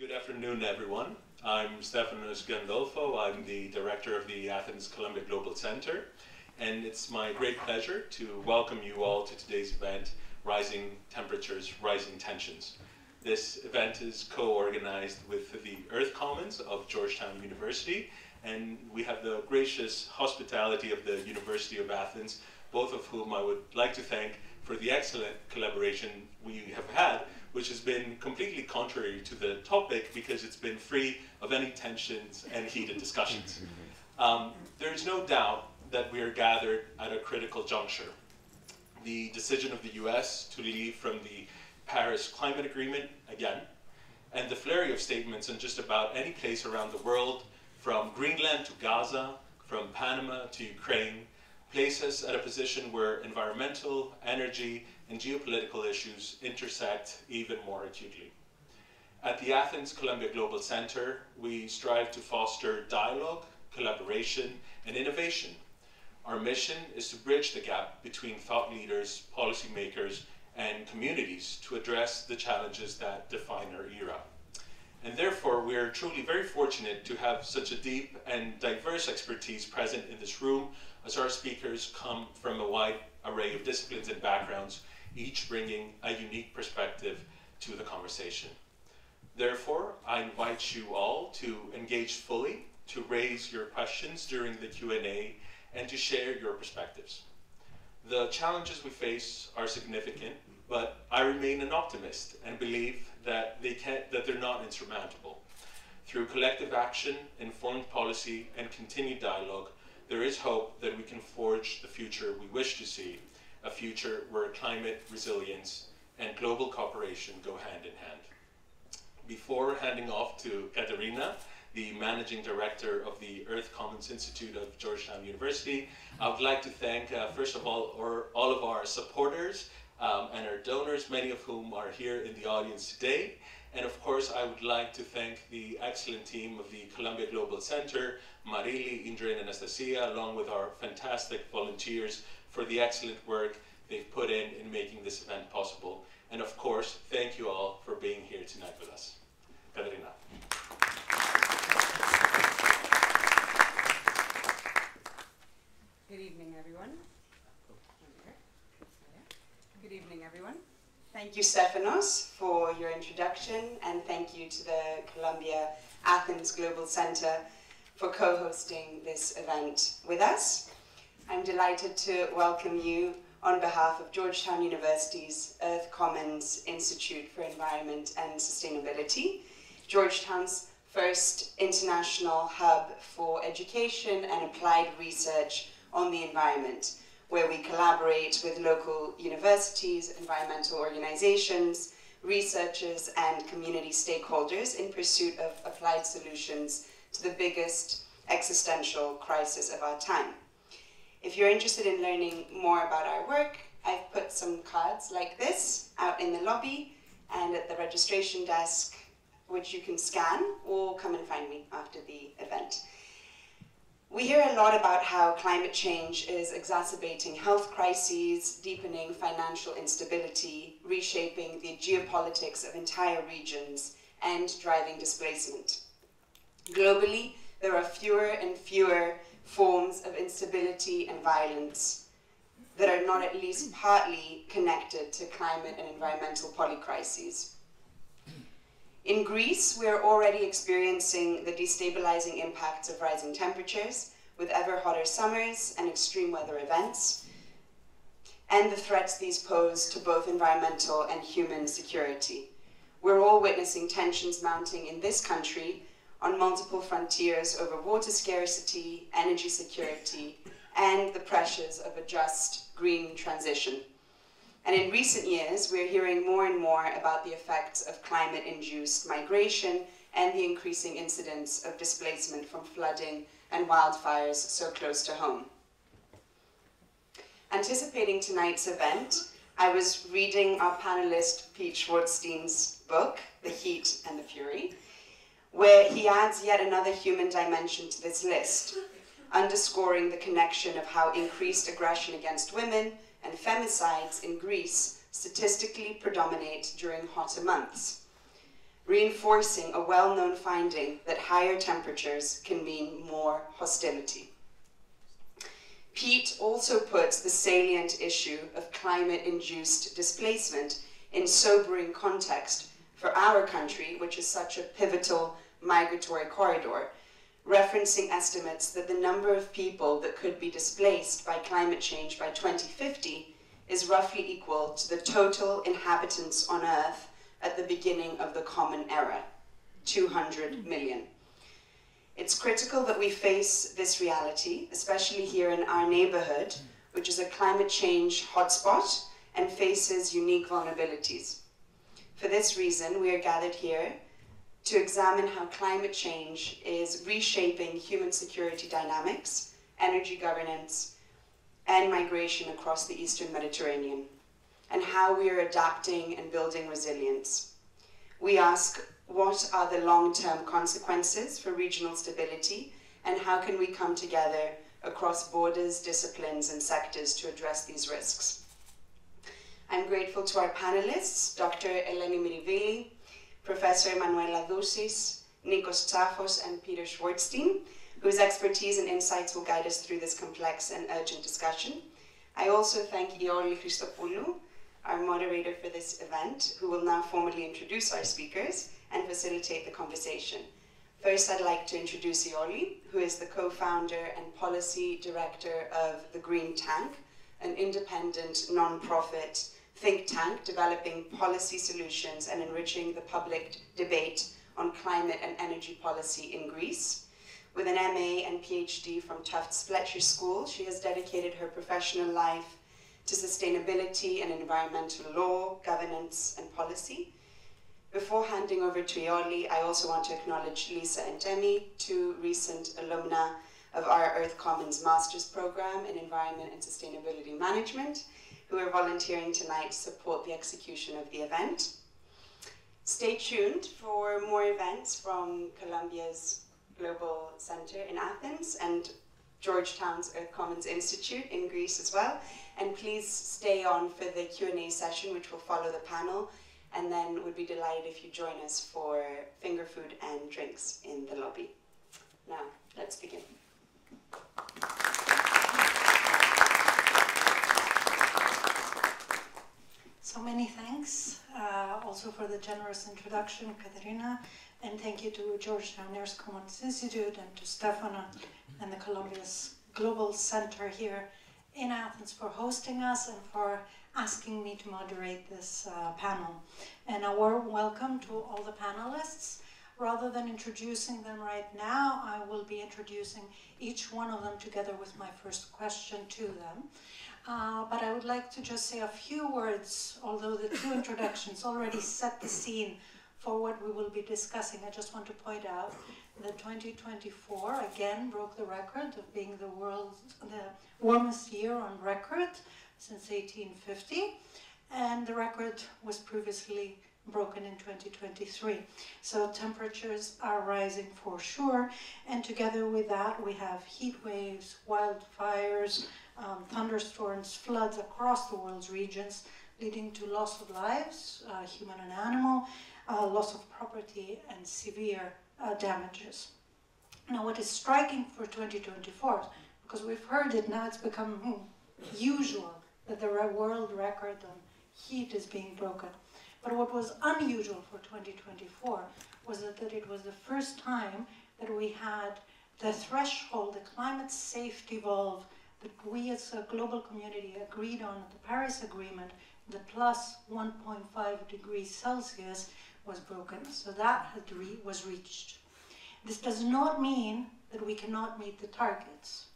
Good afternoon, everyone. I'm Stefanos Gandolfo. I'm the director of the Athens Columbia Global Center, and it's my great pleasure to welcome you all to today's event, Rising Temperatures, Rising Tensions. This event is co-organized with the Earth Commons of Georgetown University, and we have the gracious hospitality of the University of Athens, both of whom I would like to thank for the excellent collaboration we have had, which has been completely contrary to the topic because it's been free of any tensions and heated discussions. There's no doubt that we are gathered at a critical juncture. The decision of the US to leave from the Paris Climate Agreement again, and the flurry of statements in just about any place around the world, from Greenland to Gaza, from Panama to Ukraine, place us at a position where environmental, energy, and geopolitical issues intersect even more acutely. At the Athens Columbia Global Center, we strive to foster dialogue, collaboration, and innovation. Our mission is to bridge the gap between thought leaders, policymakers, and communities to address the challenges that define our era. And therefore, we are truly very fortunate to have such a deep and diverse expertise present in this room, as our speakers come from a wide array of disciplines and backgrounds, each bringing a unique perspective to the conversation. Therefore, I invite you all to engage fully, to raise your questions during the Q&A, and to share your perspectives. The challenges we face are significant, but I remain an optimist and believe that they're not insurmountable. Through collective action, informed policy, and continued dialogue, there is hope that we can forge the future we wish to see, a future where climate resilience and global cooperation go hand in hand. Before handing off to Katerina, the Managing Director of the Earth Commons Institute of Georgetown University, I would like to thank, first of all of our supporters and our donors, many of whom are here in the audience today. And of course, I would like to thank the excellent team of the Columbia Global Center, Marili, Indra, and Anastasia, along with our fantastic volunteers for the excellent work they've put in making this event possible. And of course, thank you all for being here tonight with us. Katerina. Good evening, everyone. Good evening, everyone. Thank you, Stefanos, for your introduction, and thank you to the Columbia Athens Global Center for co-hosting this event with us. I'm delighted to welcome you on behalf of Georgetown University's Earth Commons Institute for Environment and Sustainability, Georgetown's first international hub for education and applied research on the environment, where we collaborate with local universities, environmental organizations, researchers, and community stakeholders in pursuit of applied solutions to the biggest existential crisis of our time. If you're interested in learning more about our work, I've put some cards like this out in the lobby and at the registration desk, which you can scan or come and find me after the event. We hear a lot about how climate change is exacerbating health crises, deepening financial instability, reshaping the geopolitics of entire regions, and driving displacement. Globally, there are fewer and fewer forms of instability and violence that are not at least partly connected to climate and environmental polycrises. In Greece, we are already experiencing the destabilizing impacts of rising temperatures, with ever hotter summers and extreme weather events, and the threats these pose to both environmental and human security. We're all witnessing tensions mounting in this country on multiple frontiers over water scarcity, energy security, and the pressures of a just green transition. And in recent years, we're hearing more and more about the effects of climate-induced migration and the increasing incidence of displacement from flooding and wildfires so close to home. Anticipating tonight's event, I was reading our panelist Pete Schwartzstein's book, The Heat and the Fury, where he adds yet another human dimension to this list, underscoring the connection of how increased aggression against women and femicides in Greece statistically predominate during hotter months. reinforcing a well-known finding that higher temperatures can mean more hostility. Pete also puts the salient issue of climate-induced displacement in sobering context for our country, which is such a pivotal migratory corridor, referencing estimates that the number of people that could be displaced by climate change by 2050 is roughly equal to the total inhabitants on Earth at the beginning of the Common Era, 200 million. It's critical that we face this reality, especially here in our neighborhood, which is a climate change hotspot and faces unique vulnerabilities. For this reason, we are gathered here to examine how climate change is reshaping human security dynamics, energy governance, and migration across the Eastern Mediterranean, and how we are adapting and building resilience. We ask, what are the long-term consequences for regional stability, and how can we come together across borders, disciplines, and sectors to address these risks? I'm grateful to our panelists, Dr. Eleni Myrivili, Professor Emmanuella Doussis, Nikos Tsafos, and Peter Schwartzstein, whose expertise and insights will guide us through this complex and urgent discussion. I also thank Ioli Christopoulou, our moderator for this event, who will now formally introduce our speakers and facilitate the conversation. First, I'd like to introduce Ioli, who is the co-founder and policy director of The Green Tank, an independent, non-profit think tank developing policy solutions and enriching the public debate on climate and energy policy in Greece. With an MA and PhD from Tufts Fletcher School, she has dedicated her professional life to sustainability and environmental law, governance, and policy. Before handing over to Ioli, I also want to acknowledge Lisa and Demi, two recent alumna of our Earth Commons Master's Program in Environment and Sustainability Management, who are volunteering tonight to support the execution of the event. Stay tuned for more events from Columbia's Global Center in Athens and Georgetown's Earth Commons Institute in Greece as well. And please stay on for the Q&A session, which will follow the panel. And then we'd be delighted if you join us for finger food and drinks in the lobby. Now, let's begin. So many thanks, also for the generous introduction, Katerina, and thank you to Georgetown Earth Commons Institute and to Stefanos and the Columbia's Global Center here in Athens for hosting us and for asking me to moderate this panel. And a warm welcome to all the panelists. Rather than introducing them right now, I will be introducing each one of them together with my first question to them. But I would like to just say a few words, although the two introductions already set the scene for what we will be discussing. I just want to point out that 2024 again broke the record of being the warmest year on record since 1850, and the record was previously broken in 2023. So temperatures are rising for sure, and together with that we have heat waves, wildfires, thunderstorms, floods across the world's regions, leading to loss of lives, human and animal, loss of property, and severe damages. Now, what is striking for 2024, because we've heard it now, it's become usual that the world record on heat is being broken. But what was unusual for 2024 was that it was the first time that we had the threshold, the climate safety valve that we as a global community agreed on at the Paris Agreement, the plus 1.5 degrees Celsius was broken. So that was reached. This does not mean that we cannot meet the targets,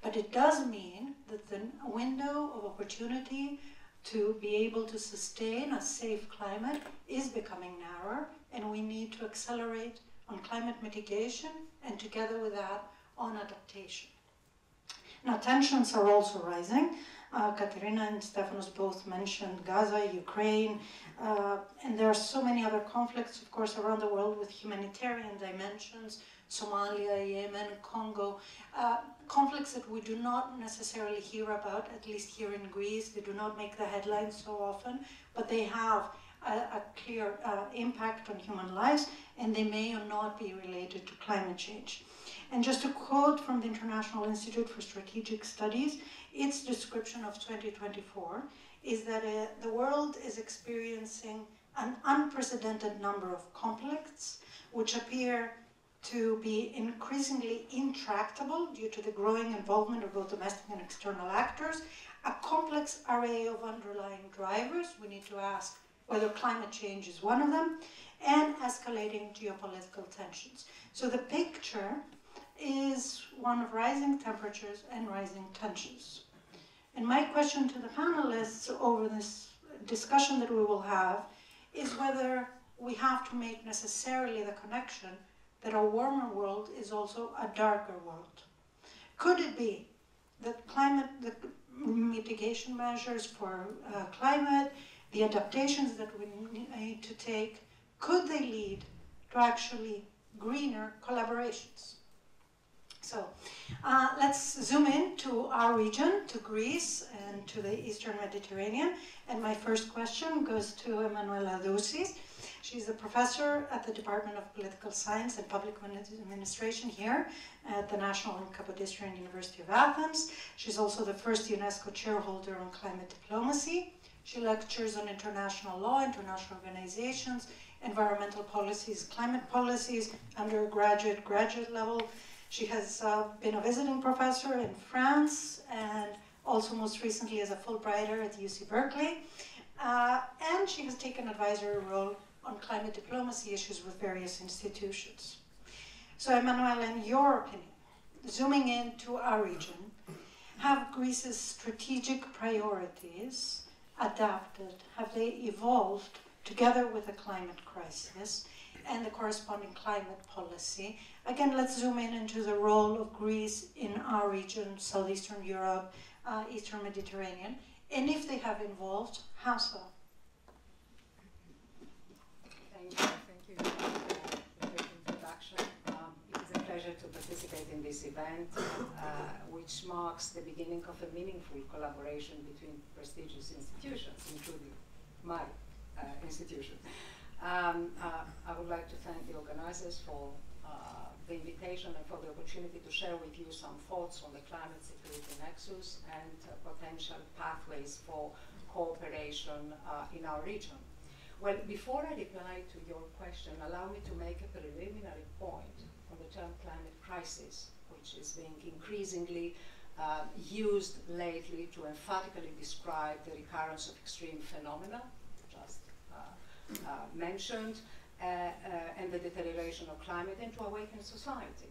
but it does mean that the window of opportunity to be able to sustain a safe climate is becoming narrower, and we need to accelerate on climate mitigation and together with that on adaptation. Now, tensions are also rising. Katerina and Stefanos both mentioned Gaza, Ukraine, and there are so many other conflicts, of course, around the world with humanitarian dimensions, Somalia, Yemen, Congo, conflicts that we do not necessarily hear about, at least here in Greece. They do not make the headlines so often, but they have a clear impact on human lives, and they may or not be related to climate change. And just a quote from the International Institute for Strategic Studies, its description of 2024 is that the world is experiencing an unprecedented number of conflicts which appear to be increasingly intractable due to the growing involvement of both domestic and external actors, a complex array of underlying drivers, we need to ask whether climate change is one of them, and escalating geopolitical tensions. So the picture is one of rising temperatures and rising tensions. And my question to the panelists over this discussion that we will have is whether we have to make necessarily the connection that a warmer world is also a darker world. Could it be that the mitigation measures for climate, the adaptations that we need to take, could they lead to actually greener collaborations? So let's zoom in to our region, to Greece and to the Eastern Mediterranean. And my first question goes to Emmanuella Doussis. She's a professor at the Department of Political Science and Public Administration here at the National and Kapodistrian University of Athens. She's also the first UNESCO Chairholder on climate diplomacy. She lectures on international law, international organizations, environmental policies, climate policies, undergraduate, graduate level. She has been a visiting professor in France and also most recently as a Fulbrighter at UC Berkeley. And she has taken an advisory role on climate diplomacy issues with various institutions. So Emmanuella, in your opinion, zooming into our region, have Greece's strategic priorities adapted? Have they evolved together with the climate crisis and the corresponding climate policy? Again, let's zoom in into the role of Greece in our region, Southeastern Europe, Eastern Mediterranean, and if they have evolved, how so? Thank you for the introduction. It is a pleasure to participate in this event, which marks the beginning of a meaningful collaboration between prestigious institutions, including my institution. I would like to thank the organizers for the invitation and for the opportunity to share with you some thoughts on the climate security nexus and potential pathways for cooperation in our region. Well, before I reply to your question, allow me to make a preliminary point on the term climate crisis, which is being increasingly used lately to emphatically describe the recurrence of extreme phenomena, just mentioned, and the deterioration of climate, and to awaken society.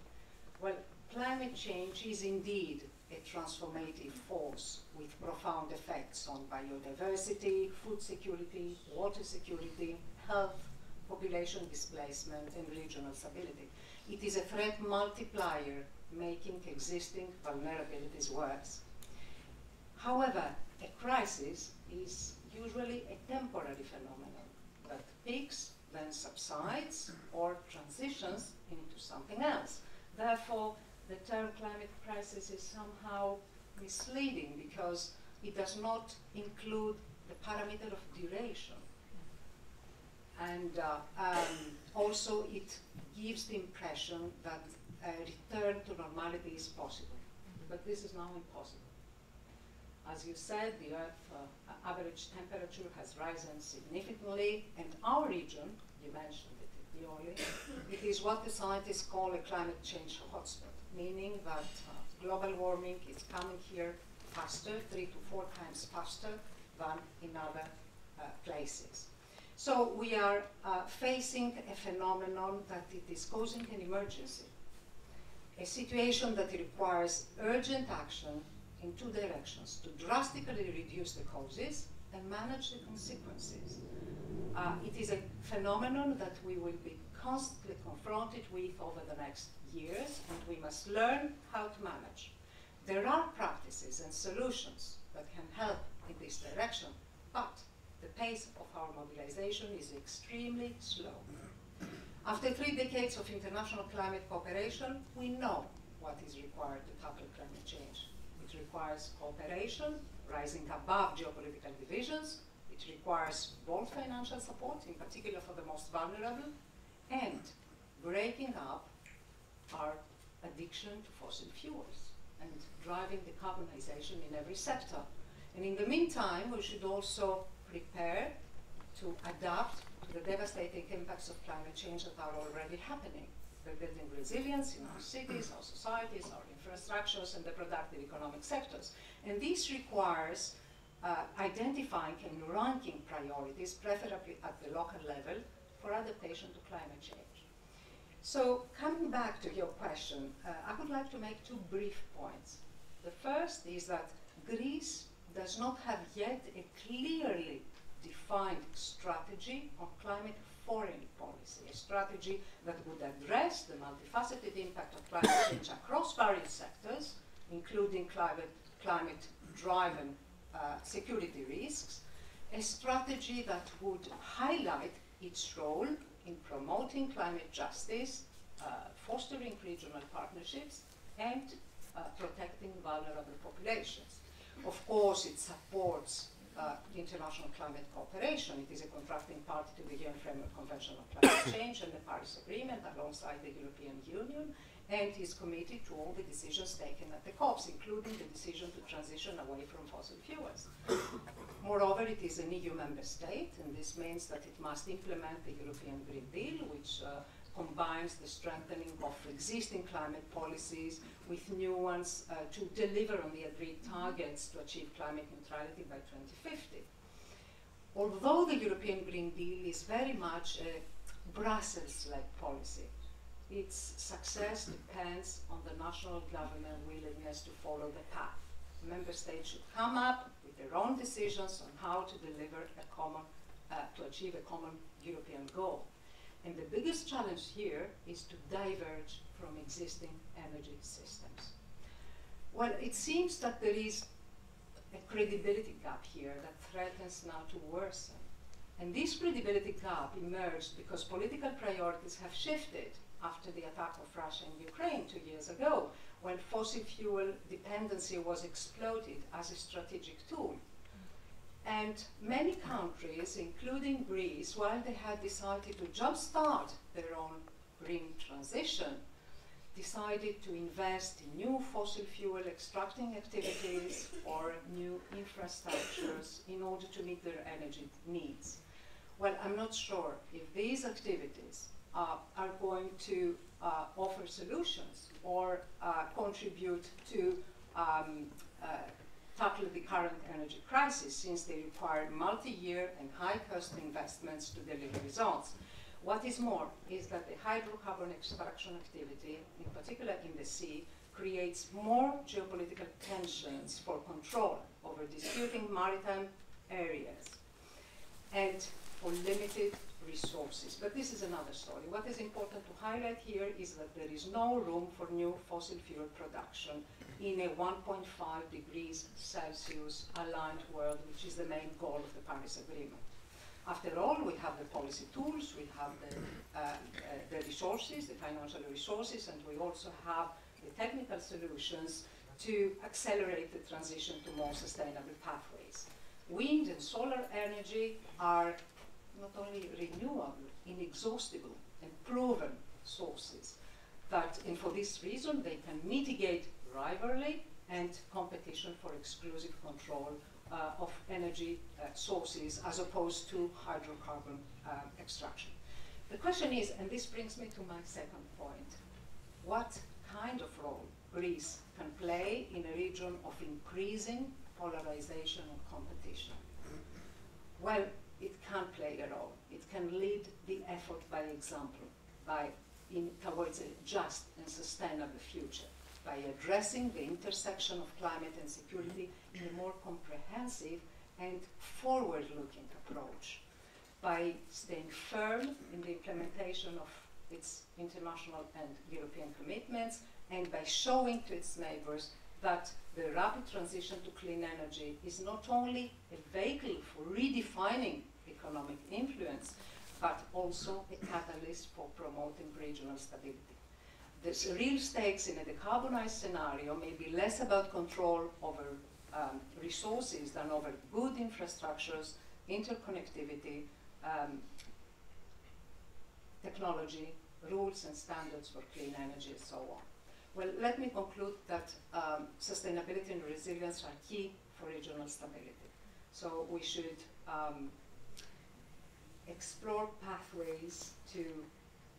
Well, climate change is indeed a transformative force with profound effects on biodiversity, food security, water security, health, population displacement, and regional stability. It is a threat multiplier, making existing vulnerabilities worse. However, a crisis is usually a temporary phenomenon that peaks, then subsides, or transitions into something else. Therefore, the term climate crisis is somehow misleading because it does not include the parameter of duration. And also it gives the impression that a return to normality is possible. But this is now impossible. As you said, the Earth's average temperature has risen significantly, and our region, you mentioned it, Ioli, it is what the scientists call a climate change hotspot, meaning that global warming is coming here faster, 3 to 4 times faster than in other places. So we are facing a phenomenon that it is causing an emergency, a situation that requires urgent action in 2 directions: to drastically reduce the causes and manage the consequences. It is a phenomenon that we will be constantly confronted with over the next years, and we must learn how to manage. There are practices and solutions that can help in this direction, but the pace of our mobilization is extremely slow. After 3 decades of international climate cooperation, we know what is required to tackle climate change. It requires cooperation, rising above geopolitical divisions. It requires both financial support, in particular for the most vulnerable, and breaking up our addiction to fossil fuels and driving decarbonization in every sector. And in the meantime, we should also prepare to adapt to the devastating impacts of climate change that are already happening. We're building resilience in our cities, our societies, our infrastructures, and the productive economic sectors. And this requires identifying and ranking priorities, preferably at the local level, for adaptation to climate change. So coming back to your question, I would like to make two brief points. The first is that Greece does not have yet a clearly defined strategy on climate foreign policy, a strategy that would address the multifaceted impact of climate change across various sectors, including climate-driven security risks, a strategy that would highlight its role in promoting climate justice, fostering regional partnerships, and protecting vulnerable populations. Of course, it supports international climate cooperation. It is a contracting party to the UN Framework Convention on Climate Change and the Paris Agreement alongside the European Union, and is committed to all the decisions taken at the COPs, including the decision to transition away from fossil fuels. Moreover, it is an EU member state, and this means that it must implement the European Green Deal, which combines the strengthening of existing climate policies with new ones to deliver on the agreed targets to achieve climate neutrality by 2050. Although the European Green Deal is very much a Brussels-led policy, its success depends on the national government willingness to follow the path. Member states should come up with their own decisions on how to deliver a common, to achieve a common European goal. And the biggest challenge here is to diverge from existing energy systems. Well, it seems that there is a credibility gap here that threatens now to worsen. And this credibility gap emerged because political priorities have shifted after the attack of Russia in Ukraine 2 years ago, when fossil fuel dependency was exploited as a strategic tool. And many countries, including Greece, while they had decided to jumpstart their own green transition, decided to invest in new fossil fuel extracting activities or new infrastructures in order to meet their energy needs. Well, I'm not sure if these activities are going to offer solutions or contribute to tackle the current energy crisis, since they require multi-year and high-cost investments to deliver results. What is more is that the hydrocarbon extraction activity, in particular in the sea, creates more geopolitical tensions for control over disputing maritime areas and for limited resources. But this is another story. What is important to highlight here is that there is no room for new fossil fuel production in a 1.5 degrees Celsius aligned world, which is the main goal of the Paris Agreement. After all, we have the policy tools, we have the resources, the financial resources, and we also have the technical solutions to accelerate the transition to more sustainable pathways. Wind and solar energy are not only renewable, inexhaustible, and proven sources, and for this reason they can mitigate rivalry and competition for exclusive control of energy sources as opposed to hydrocarbon extraction. The question is, and this brings me to my second point, what kind of role Greece can play in a region of increasing polarization and competition? Well, it can play a role. It can lead the effort by example, towards a just and sustainable future, by addressing the intersection of climate and security in a more comprehensive and forward-looking approach, by staying firm in the implementation of its international and European commitments, and by showing to its neighbors that the rapid transition to clean energy is not only a vehicle for redefining economic influence, but also a catalyst for promoting regional stability. The real stakes in a decarbonized scenario may be less about control over resources than over good infrastructures interconnectivity, technology, rules and standards for clean energy, and so on. Well, let me conclude that sustainability and resilience are key for regional stability. So we should explore pathways to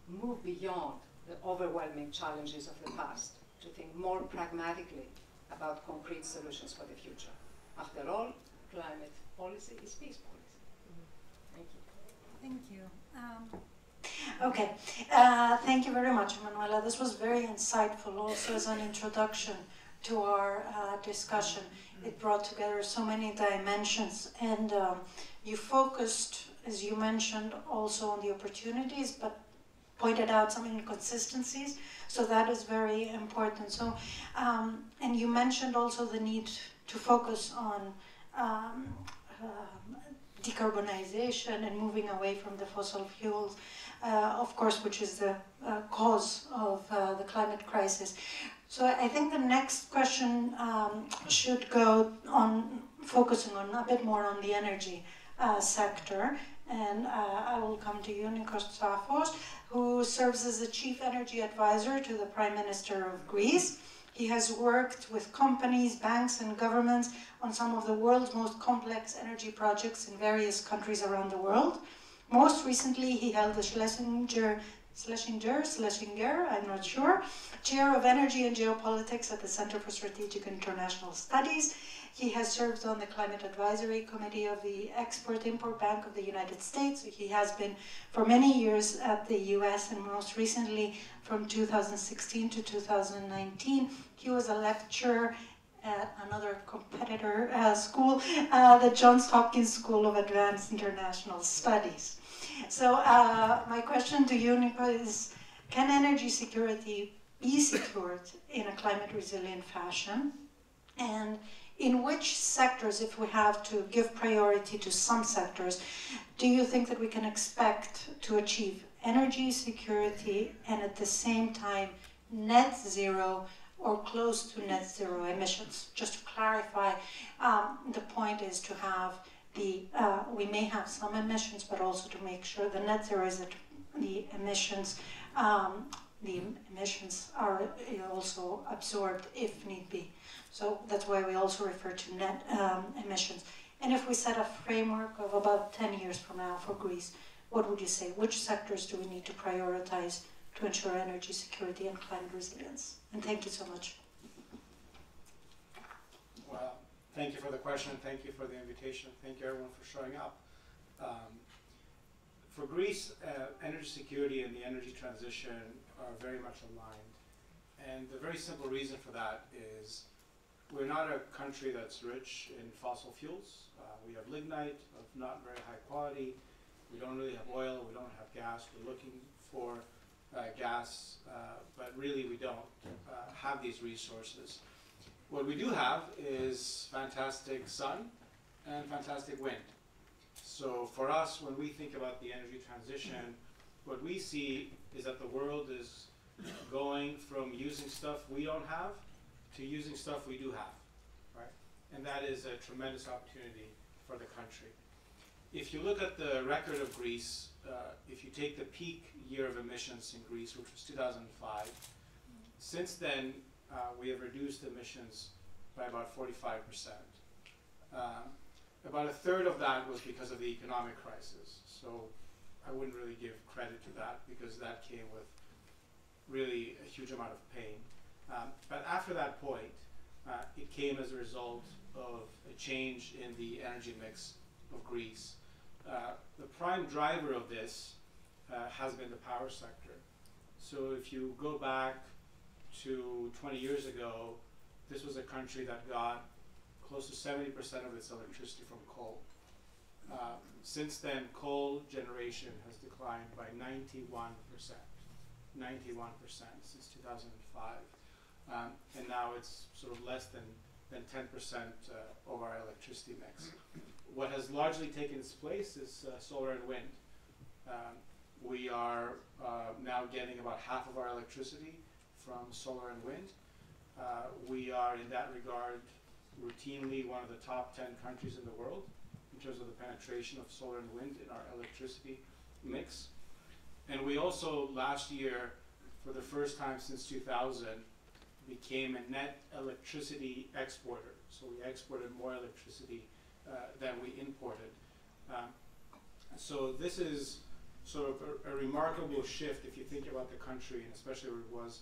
move beyond the overwhelming challenges of the past, to think more pragmatically about concrete solutions for the future. After all, climate policy is peace policy. Thank you. Thank you. Okay, thank you very much, Emmanuella. This was very insightful also as an introduction to our discussion. It brought together so many dimensions, and you focused, as you mentioned, also on the opportunities, but pointed out some inconsistencies, so that is very important. So, and you mentioned also the need to focus on decarbonization and moving away from the fossil fuels, of course, which is the cause of the climate crisis. So I think the next question should go on focusing on a bit more on the energy sector. And I will come to you, Nikos Tsafos, who serves as the Chief Energy Advisor to the Prime Minister of Greece. He has worked with companies, banks, and governments on some of the world's most complex energy projects in various countries around the world. Most recently, he held the Schlesinger, I'm not sure, Chair of Energy and Geopolitics at the Center for Strategic International Studies. He has served on the Climate Advisory Committee of the Export-Import Bank of the United States. He has been for many years at the US, and most recently from 2016 to 2019, he was a lecturer at another competitor school, the Johns Hopkins School of Advanced International Studies. So my question to you, Nico, is, can energy security be secured in a climate resilient fashion? And in which sectors, if we have to give priority to some sectors, do you think that we can expect to achieve energy security and at the same time net zero or close to net zero emissions? Just to clarify, the point is to have we may have some emissions, but also to make sure the net zero is that the emissions are also absorbed if need be. So that's why we also refer to net emissions. And if we set a framework of about 10 years from now for Greece, what would you say? Which sectors do we need to prioritize to ensure energy security and climate resilience? And thank you so much. Well, thank you for the question. Thank you for the invitation. Thank you everyone for showing up. For Greece, energy security and the energy transition are very much aligned. And the very simple reason for that is we're not a country that's rich in fossil fuels. We have lignite of not very high quality. We don't really have oil. We don't have gas. We're looking for gas, but really we don't have these resources. What we do have is fantastic sun and fantastic wind. So for us, when we think about the energy transition, what we see is that the world is going from using stuff we don't have to using stuff we do have, right? And that is a tremendous opportunity for the country. If you look at the record of Greece, if you take the peak year of emissions in Greece, which was 2005, since then we have reduced emissions by about 45%. About a third of that was because of the economic crisis. So I wouldn't really give credit to that because that came with really a huge amount of pain. But after that point, it came as a result of a change in the energy mix of Greece. The prime driver of this has been the power sector. So if you go back to 20 years ago, this was a country that got close to 70% of its electricity from coal. Since then, coal generation has declined by 91%. 91% since 2005. And now it's sort of less than 10% of our electricity mix. What has largely taken its place is solar and wind. We are now getting about half of our electricity from solar and wind. We are, in that regard, routinely one of the top 10 countries in the world in terms of the penetration of solar and wind in our electricity mix. And we also, last year, for the first time since 2000, became a net electricity exporter. So we exported more electricity than we imported. So this is sort of a remarkable shift if you think about the country, and especially where it was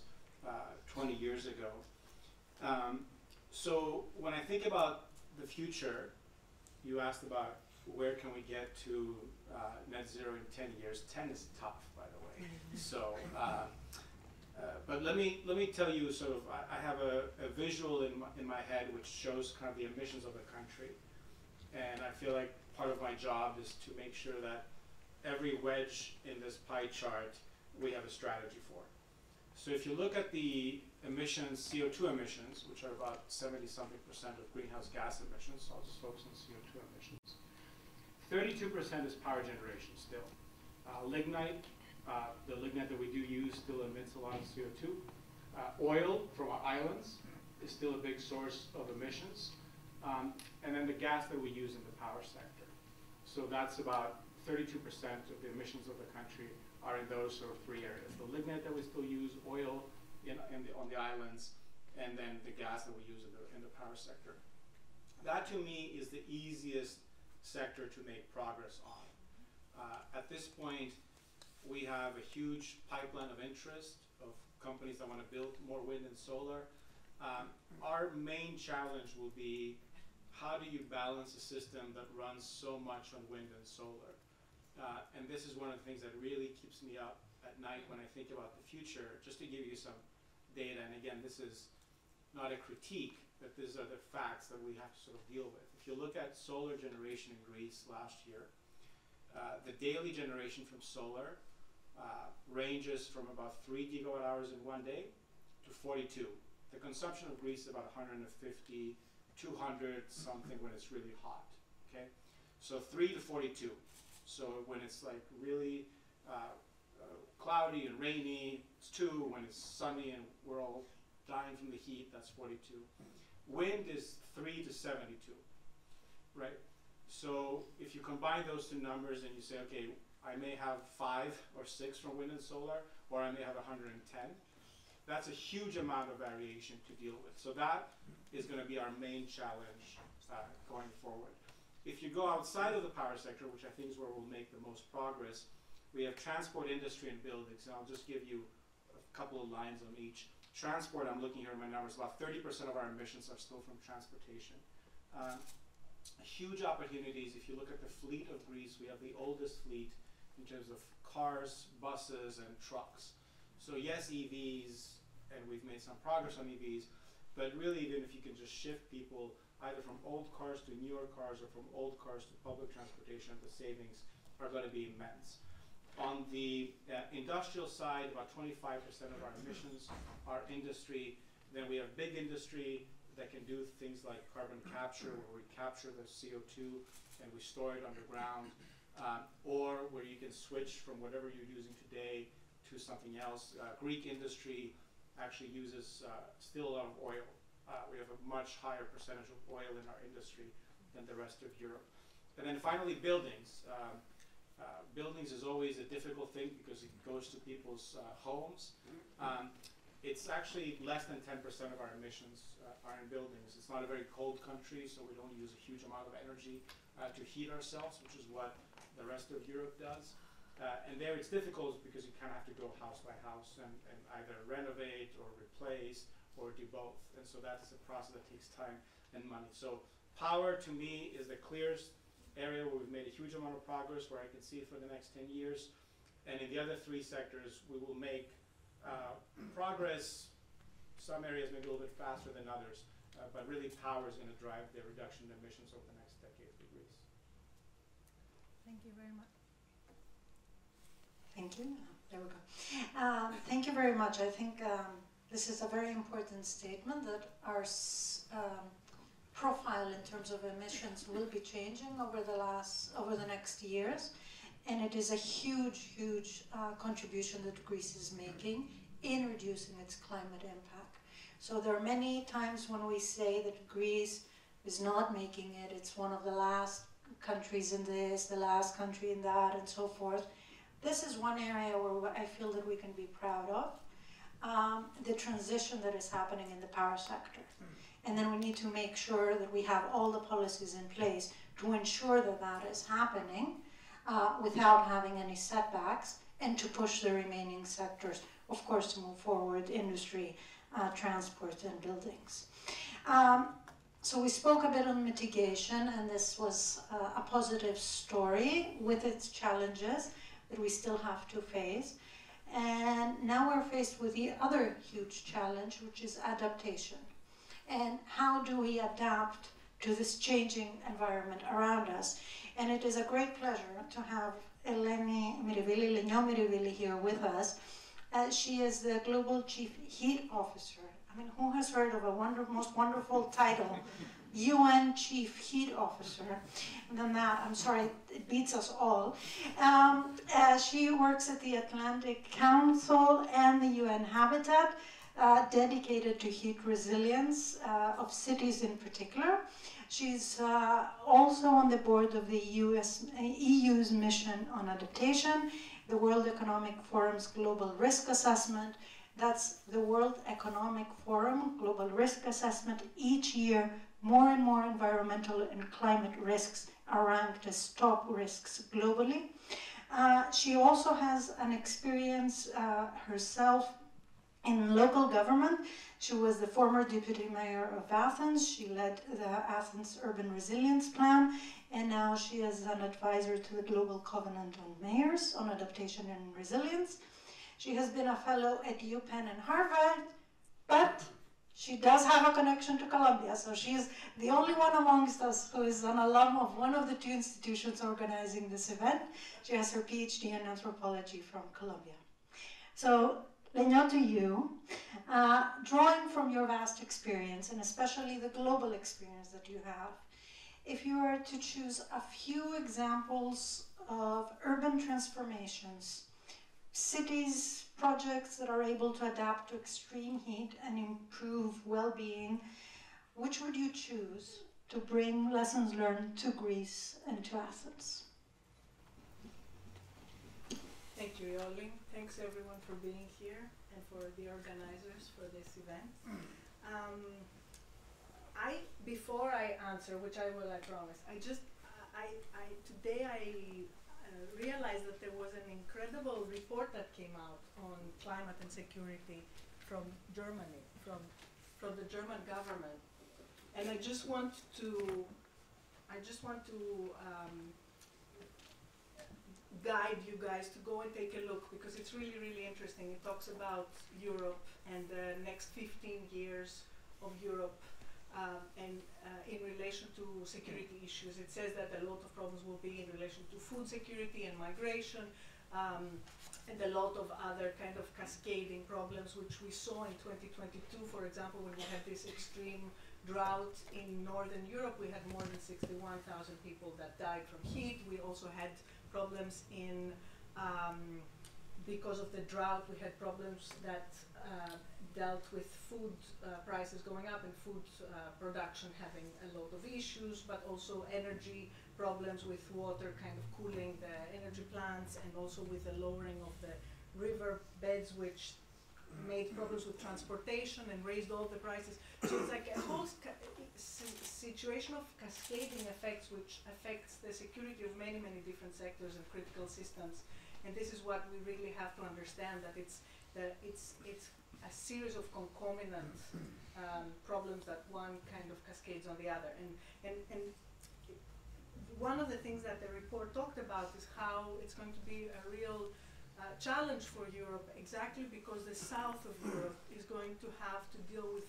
20 years ago. So when I think about the future, you asked about where can we get to net zero in 10 years. 10 is tough, by the way. So, but let me tell you sort of, I have a visual in my head which shows kind of the emissions of the country. And I feel like part of my job is to make sure that every wedge in this pie chart we have a strategy for. So if you look at the emissions, CO2 emissions, which are about 70-something% of greenhouse gas emissions, so I'll just focus on CO2 emissions. 32% is power generation still. Lignite, the lignite that we do use still emits a lot of CO2. Oil from our islands is still a big source of emissions. And then the gas that we use in the power sector. So that's about 32% of the emissions of the country are in those sort of three areas. The lignite that we still use, oil on the islands, and then the gas that we use in the power sector. That to me is the easiest sector to make progress on. At this point, we have a huge pipeline of interest of companies that want to build more wind and solar. Our main challenge will be, how do you balance a system that runs so much on wind and solar? And this is one of the things that really keeps me up at night when I think about the future. Just to give you some data, and again, this is not a critique, but these are the facts that we have to sort of deal with. If you look at solar generation in Greece last year, the daily generation from solar ranges from about 3 gigawatt hours in one day to 42. The consumption of Greece is about 150, 200 something when it's really hot, okay? So 3 to 42. So when it's like really cloudy and rainy, it's 2. When it's sunny and we're all dying from the heat, that's 42. Wind is 3 to 72, right? So if you combine those two numbers and you say, okay, I may have 5 or 6 from wind and solar, or I may have 110, that's a huge amount of variation to deal with. So that is going to be our main challenge going forward. If you go outside of the power sector, which I think is where we'll make the most progress, we have transport, industry, and buildings. And I'll just give you a couple of lines on each. Transport, I'm looking here at my numbers, about 30% of our emissions are still from transportation. Huge opportunities. If you look at the fleet of Greece, we have the oldest fleet in terms of cars, buses, and trucks. So yes, EVs, and we've made some progress on EVs, but really even if you can just shift people either from old cars to newer cars or from old cars to public transportation, the savings are going to be immense. On the industrial side, about 25% of our emissions are industry. Then we have big industry that can do things like carbon capture, where we capture the CO2 and we store it underground, or where you can switch from whatever you're using today to something else. Greek industry actually uses still a lot of oil. We have a much higher percentage of oil in our industry than the rest of Europe. And then finally, buildings. Buildings is always a difficult thing because it goes to people's homes. It's actually less than 10% of our emissions are in buildings. It's not a very cold country, so we don't use a huge amount of energy to heat ourselves, which is what the rest of Europe does. And there it's difficult because you kind of have to go house by house and either renovate or replace or do both. And so that is a process that takes time and money. So power to me is the clearest area where we've made a huge amount of progress, where I can see it for the next 10 years. And in the other 3 sectors, we will make progress, some areas maybe a little bit faster than others, but really power is going to drive the reduction in emissions over the next decade for Greece. Thank you very much. Thank you. There we go. Thank you very much. I think this is a very important statement that our profile in terms of emissions will be changing over the next years, and it is a huge, huge contribution that Greece is making in reducing its climate impact. So there are many times when we say that Greece is not making it. It's one of the last countries in this, the last country in that, and so forth. This is one area where I feel that we can be proud of, the transition that is happening in the power sector. And then we need to make sure that we have all the policies in place to ensure that that is happening without having any setbacks, and to push the remaining sectors, of course, to move forward, industry, transport, and buildings. So we spoke a bit on mitigation, and this was a positive story with its challenges that we still have to face. And now we're faced with the other huge challenge, which is adaptation. And how do we adapt to this changing environment around us? And it is a great pleasure to have Eleni Myrivili here with us. She is the Global Chief Heat Officer. I mean, who has heard of a most wonderful title? UN Chief Heat Officer. And then that, I'm sorry, it beats us all. She works at the Atlantic Council and the UN Habitat, dedicated to heat resilience of cities in particular. She's also on the board of the EU's mission on adaptation, the World Economic Forum's Global Risk Assessment. That's the World Economic Forum Global Risk Assessment. Each year, more and more environmental and climate risks are ranked as top risks globally. She also has an experience herself in local government. She was the former deputy mayor of Athens. She led the Athens Urban Resilience Plan, and now she is an advisor to the Global Covenant on Mayors on Adaptation and Resilience. She has been a fellow at UPenn and Harvard, but she does have a connection to Columbia, so she is the only one amongst us who is an alum of one of the two institutions organizing this event. She has her PhD in anthropology from Columbia. So, Lenya, to you, drawing from your vast experience, and especially the global experience that you have, if you were to choose a few examples of urban transformations, cities, projects that are able to adapt to extreme heat and improve well-being, which would you choose to bring lessons learned to Greece and to Athens? Thank you, Ioli. Thanks everyone for being here and for the organizers for this event. Before I answer, which I will, I promise, today I realized that there was an incredible report that came out on climate and security from Germany, from the German government, and I just want to guide you guys to go and take a look, because it's really, really interesting. It talks about Europe and the next 15 years of Europe and in relation to security issues. It says that a lot of problems will be in relation to food security and migration, and a lot of other kind of cascading problems, which we saw in 2022, for example, when we had this extreme drought in Northern Europe. We had more than 61,000 people that died from heat. We also had problems in, because of the drought, we had problems that dealt with food prices going up and food production having a lot of issues, but also energy problems with water kind of cooling the energy plants, and also with the lowering of the river beds, which made problems with transportation and raised all the prices. So it's like a whole situation of cascading effects, which affects the security of many, many different sectors and critical systems. And this is what we really have to understand, that it's a series of concomitant problems that one kind of cascades on the other. And one of the things that the report talked about is how it's going to be a real challenge for Europe, exactly because the south of Europe is going to have to deal with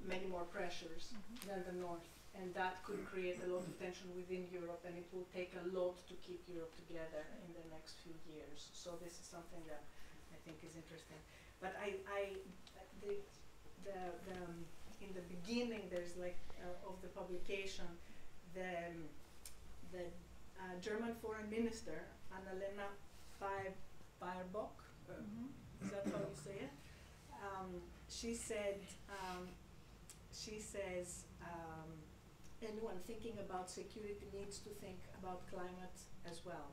many more pressures than the north. And that could create a lot of tension within Europe, and it will take a lot to keep Europe together in the next few years. So this is something that I think is interesting. But in the beginning, there's like of the publication, the German Foreign Minister, Annalena Baerbock, is that how you say it? She says, anyone thinking about security needs to think about climate as well.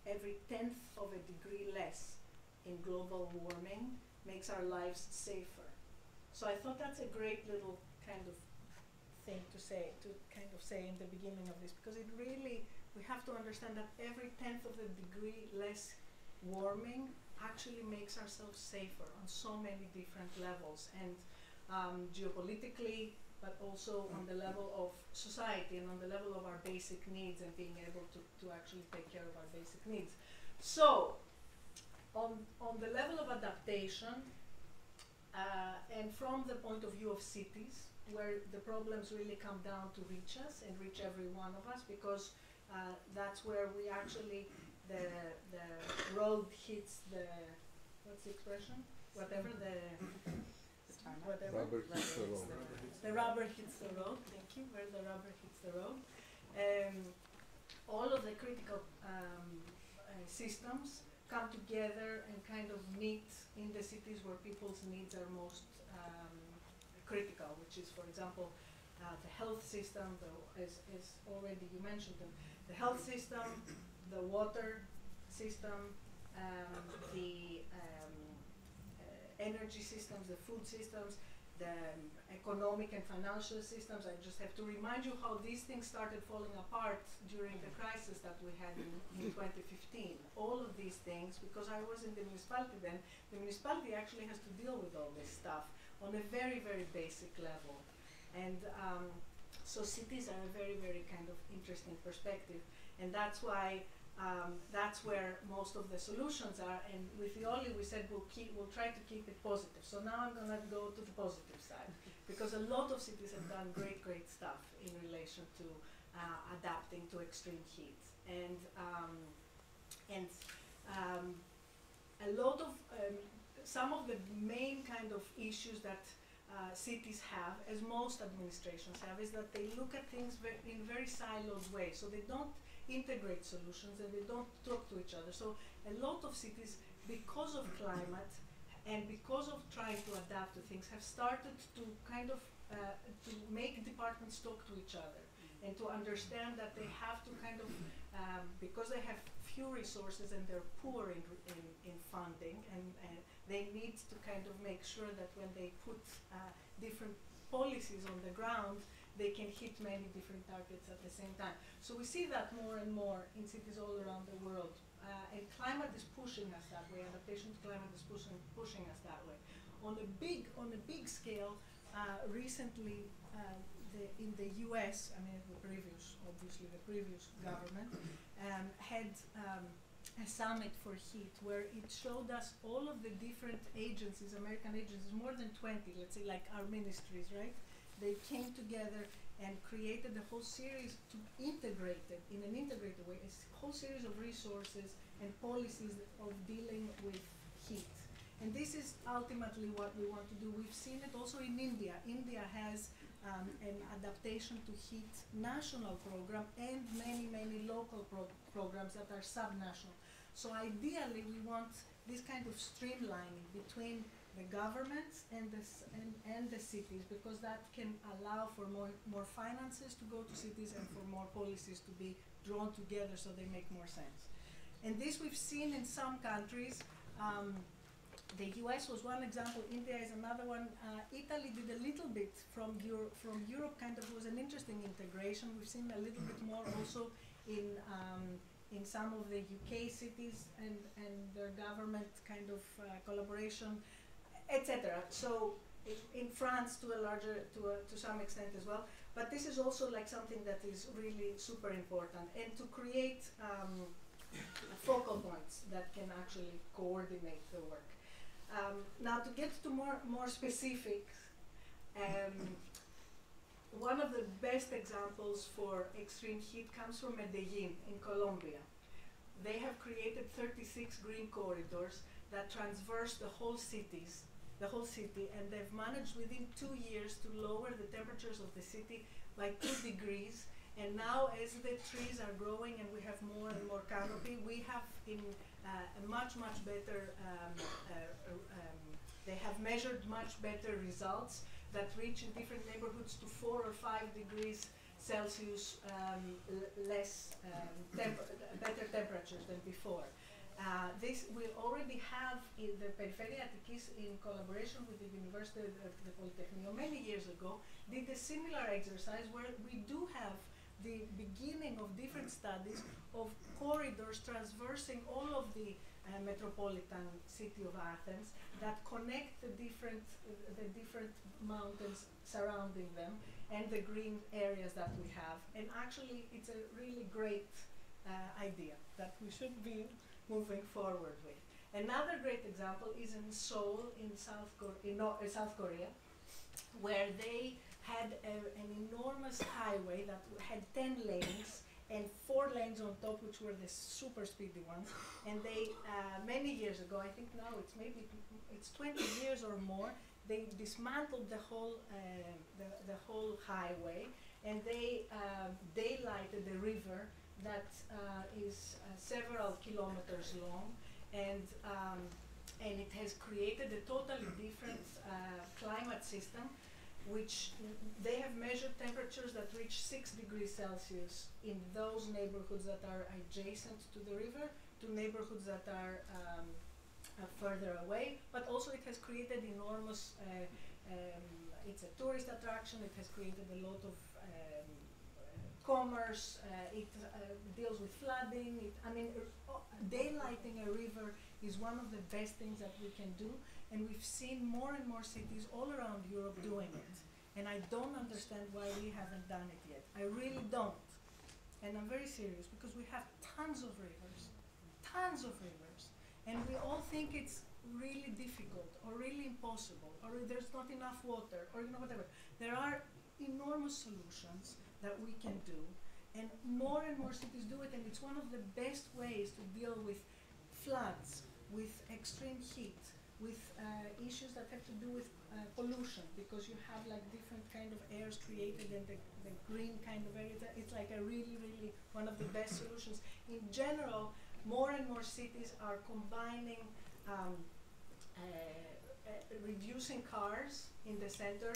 Every 10th of a degree less in global warming makes our lives safer. So I thought that's a great little kind of thing to say in the beginning of this, because it really, we have to understand that every 10th of a degree less warming actually makes ourselves safer on so many different levels, and geopolitically, but also on the level of society and on the level of our basic needs and being able to actually take care of our basic needs. So, on the level of adaptation, and from the point of view of cities, where the problems really come down to reach us and reach every one of us, because that's where we actually, the road hits the, what's the expression? Whatever the, whatever. Rubber hits the road. The rubber hits the road, thank you, where the rubber hits the road. All of the critical systems come together and kind of meet in the cities where people's needs are most critical, which is, for example, the health system, as already you mentioned, the health system, the water system, the energy systems, the food systems, the economic and financial systems. I just have to remind you how these things started falling apart during the crisis that we had in 2015. All of these things, because I was in the municipality then, the municipality actually has to deal with all this stuff on a very, very basic level. And so cities are a very, very kind of interesting perspective. And that's why that's where most of the solutions are. And with Ioli, we said we'll try to keep it positive. So now I'm going to go to the positive side, because a lot of cities have done great, great stuff in relation to adapting to extreme heat. And a lot of some of the main kind of issues that cities have, as most administrations have, is that they look at things in very siloed ways. So they don't integrate solutions and they don't talk to each other. So a lot of cities, because of climate and because of trying to adapt to things, have started to kind of to make departments talk to each other and to understand that they have to kind of, because they have few resources and they're poor in funding, and they need to kind of make sure that when they put different policies on the ground, they can hit many different targets at the same time. So we see that more and more in cities all around the world. And climate is pushing us that way. Adaptation to climate is pushing us that way. On a big scale, recently in the US, I mean obviously the previous government, had a summit for heat where it showed us all of the different agencies, American agencies, more than 20, let's say, like our ministries, right? They came together and created a whole series to integrate it in an integrated way, a whole series of resources and policies of dealing with heat. And this is ultimately what we want to do. We've seen it also in India. India has an adaptation to heat national program and many, many local programs that are subnational. So ideally, we want this kind of streamlining between the governments and the cities, because that can allow for more finances to go to cities and for more policies to be drawn together so they make more sense. And this we've seen in some countries. The US was one example, India is another one. Italy did a little bit from Europe, kind of was an interesting integration. We've seen a little bit more also in some of the UK cities and their government kind of collaboration, etc. So in France to some extent as well. But this is also like something that is really super important, and to create focal points that can actually coordinate the work. Now to get to more specifics, one of the best examples for extreme heat comes from Medellin in Colombia. They have created 36 green corridors that traverse the whole city, and they've managed within 2 years to lower the temperatures of the city by 2 degrees. And now, as the trees are growing and we have more and more canopy, we have a much better, they have measured much better results that reach in different neighborhoods to 4 or 5 degrees Celsius better temperatures than before. This we already have in the Peripheria Attikis in collaboration with the University of the Polytechnion many years ago, did a similar exercise where we do have the beginning of different studies of corridors traversing all of the metropolitan city of Athens that connect the different mountains surrounding them and the green areas that we have. And actually, it's a really great idea that we should be moving forward with. Another great example is in Seoul, in South Korea, where they had an enormous highway that had 10 lanes and 4 lanes on top, which were the super speedy ones. And they, many years ago, I think now it's 20 years or more, they dismantled the whole highway, and they daylighted the river that is several kilometers long, and it has created a totally different climate system, which they have measured temperatures that reach 6 degrees Celsius in those neighborhoods that are adjacent to the river to neighborhoods that are further away. But also it has created enormous, it's a tourist attraction, it has created a lot of commerce, it deals with flooding. Daylighting a river is one of the best things that we can do, and we've seen more and more cities all around Europe doing it. And I don't understand why we haven't done it yet. I really don't. And I'm very serious, because we have tons of rivers, and we all think it's really difficult or really impossible, or there's not enough water, or whatever. There are enormous solutions that we can do, and more cities do it, and it's one of the best ways to deal with floods, with extreme heat, with issues that have to do with pollution, because you have like different kind of airs created in the green kind of area. It's like a really one of the best solutions. In general, more and more cities are combining reducing cars in the center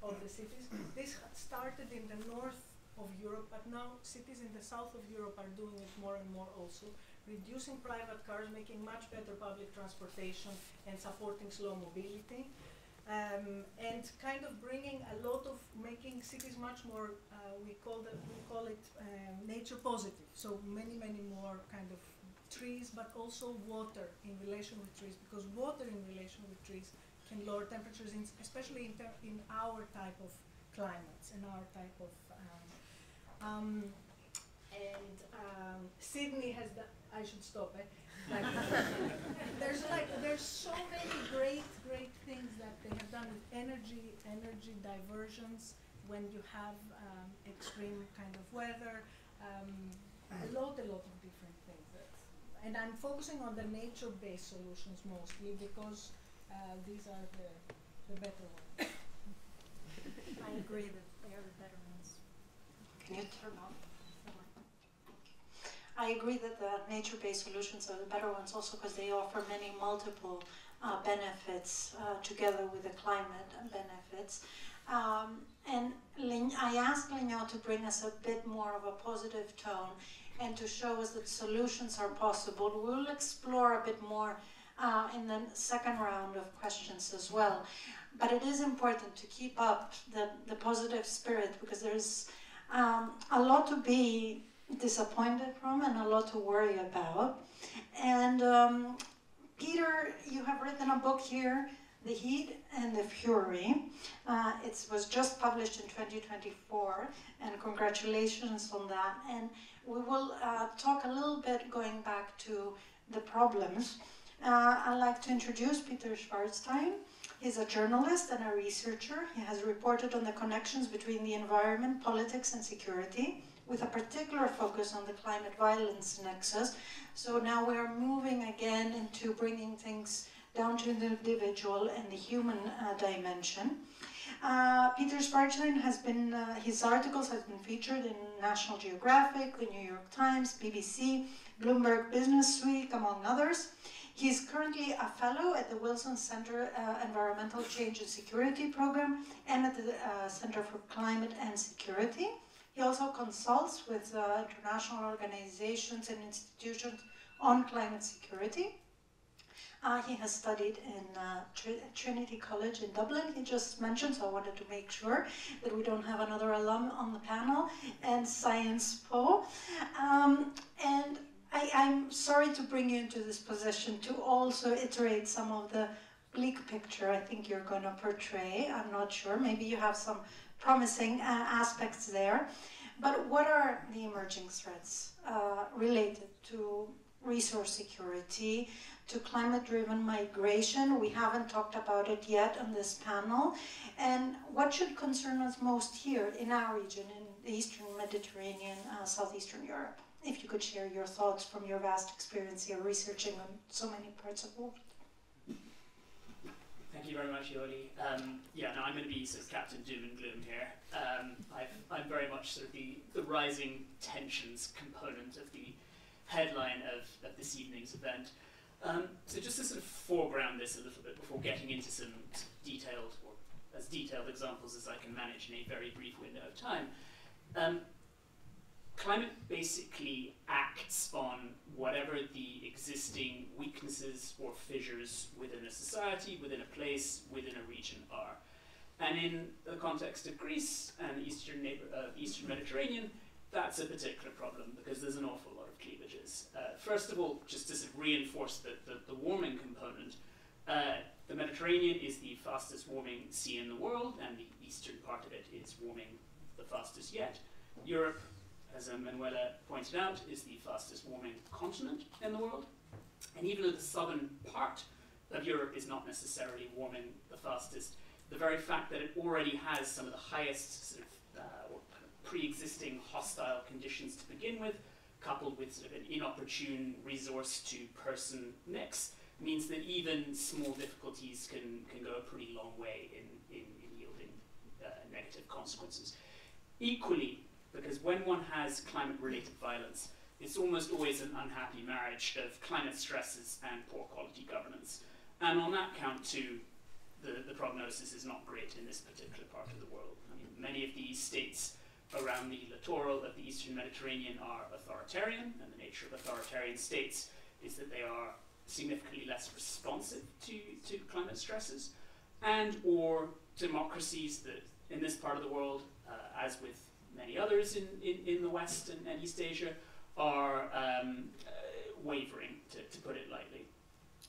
of the cities. This started in the north of Europe, but now cities in the south of Europe are doing it more and more also, reducing private cars, making much better public transportation and supporting slow mobility, and kind of bringing a lot of, making cities much more, we call it nature positive. So many more kind of trees, but also water in relation with trees, because water in relation with trees can lower temperatures, especially in our type of climates and our type of Sydney has the, I should stop it. There's so many great things that they have done with energy diversions when you have extreme kind of weather, a lot of different things. And I'm focusing on the nature-based solutions mostly, because these are the better ones. I agree that they are the better ones. Can you turn off the mic? I agree that the nature-based solutions are the better ones, also because they offer many multiple benefits together with the climate benefits. And I asked Lenio to bring us a bit more of a positive tone and to show us that solutions are possible. We'll explore a bit more in the second round of questions as well. But it is important to keep up the positive spirit, because there's a lot to be disappointed from and a lot to worry about. And Peter, you have written a book here, The Heat and the Fury. It was just published in 2024, and congratulations on that. And we will talk a little bit going back to the problems. I'd like to introduce Peter Schwartzstein. He's a journalist and a researcher. He has reported on the connections between the environment, politics, and security, with a particular focus on the climate violence nexus. So now we are moving again into bringing things down to the individual and the human dimension. Peter Schwartzstein has been, his articles have been featured in National Geographic, the New York Times, BBC, Bloomberg Businessweek, among others. He's currently a fellow at the Wilson Center Environmental Change and Security Program and at the Center for Climate and Security. He also consults with international organizations and institutions on climate security. He has studied in Trinity College in Dublin, he just mentioned, so I wanted to make sure that we don't have another alum on the panel, and Science Po. And I'm sorry to bring you into this position to also iterate some of the bleak picture I think you're going to portray. I'm not sure, maybe you have some promising aspects there. But what are the emerging threats related to resource security, to climate-driven migration? We haven't talked about it yet on this panel. And what should concern us most here in our region, in the Eastern Mediterranean, Southeastern Europe? If you could share your thoughts from your vast experience here researching on so many parts of the world. Thank you very much, Ioli. Yeah, no, I'm going to be sort of Captain Doom and Gloom here. I'm very much sort of the rising tensions component of the headline of this evening's event. So just to sort of foreground this a little bit before getting into some detailed, or as detailed examples as I can manage in a very brief window of time, climate basically acts on whatever the existing weaknesses or fissures within a society, within a place, within a region are. And in the context of Greece and the Eastern Mediterranean, that's a particular problem because there's an awful lot of cleavages. First of all, just to sort of reinforce the warming component, the Mediterranean is the fastest warming sea in the world, and the eastern part of it is warming the fastest yet. Europe, as Emmanuella pointed out, is the fastest warming continent in the world. And even though the southern part of Europe is not necessarily warming the fastest, the very fact that it already has some of the highest sort of, pre-existing hostile conditions to begin with, coupled with sort of an inopportune resource to person mix, means that even small difficulties can go a pretty long way in yielding negative consequences. Equally, because when one has climate-related violence, it's almost always an unhappy marriage of climate stresses and poor quality governance. And on that count too, the prognosis is not great in this particular part of the world. I mean, many of these states around the littoral of the Eastern Mediterranean are authoritarian, and the nature of authoritarian states is that they are significantly less responsive to climate stresses, and or democracies that in this part of the world, as with many others in the West and East Asia, are wavering, to put it lightly.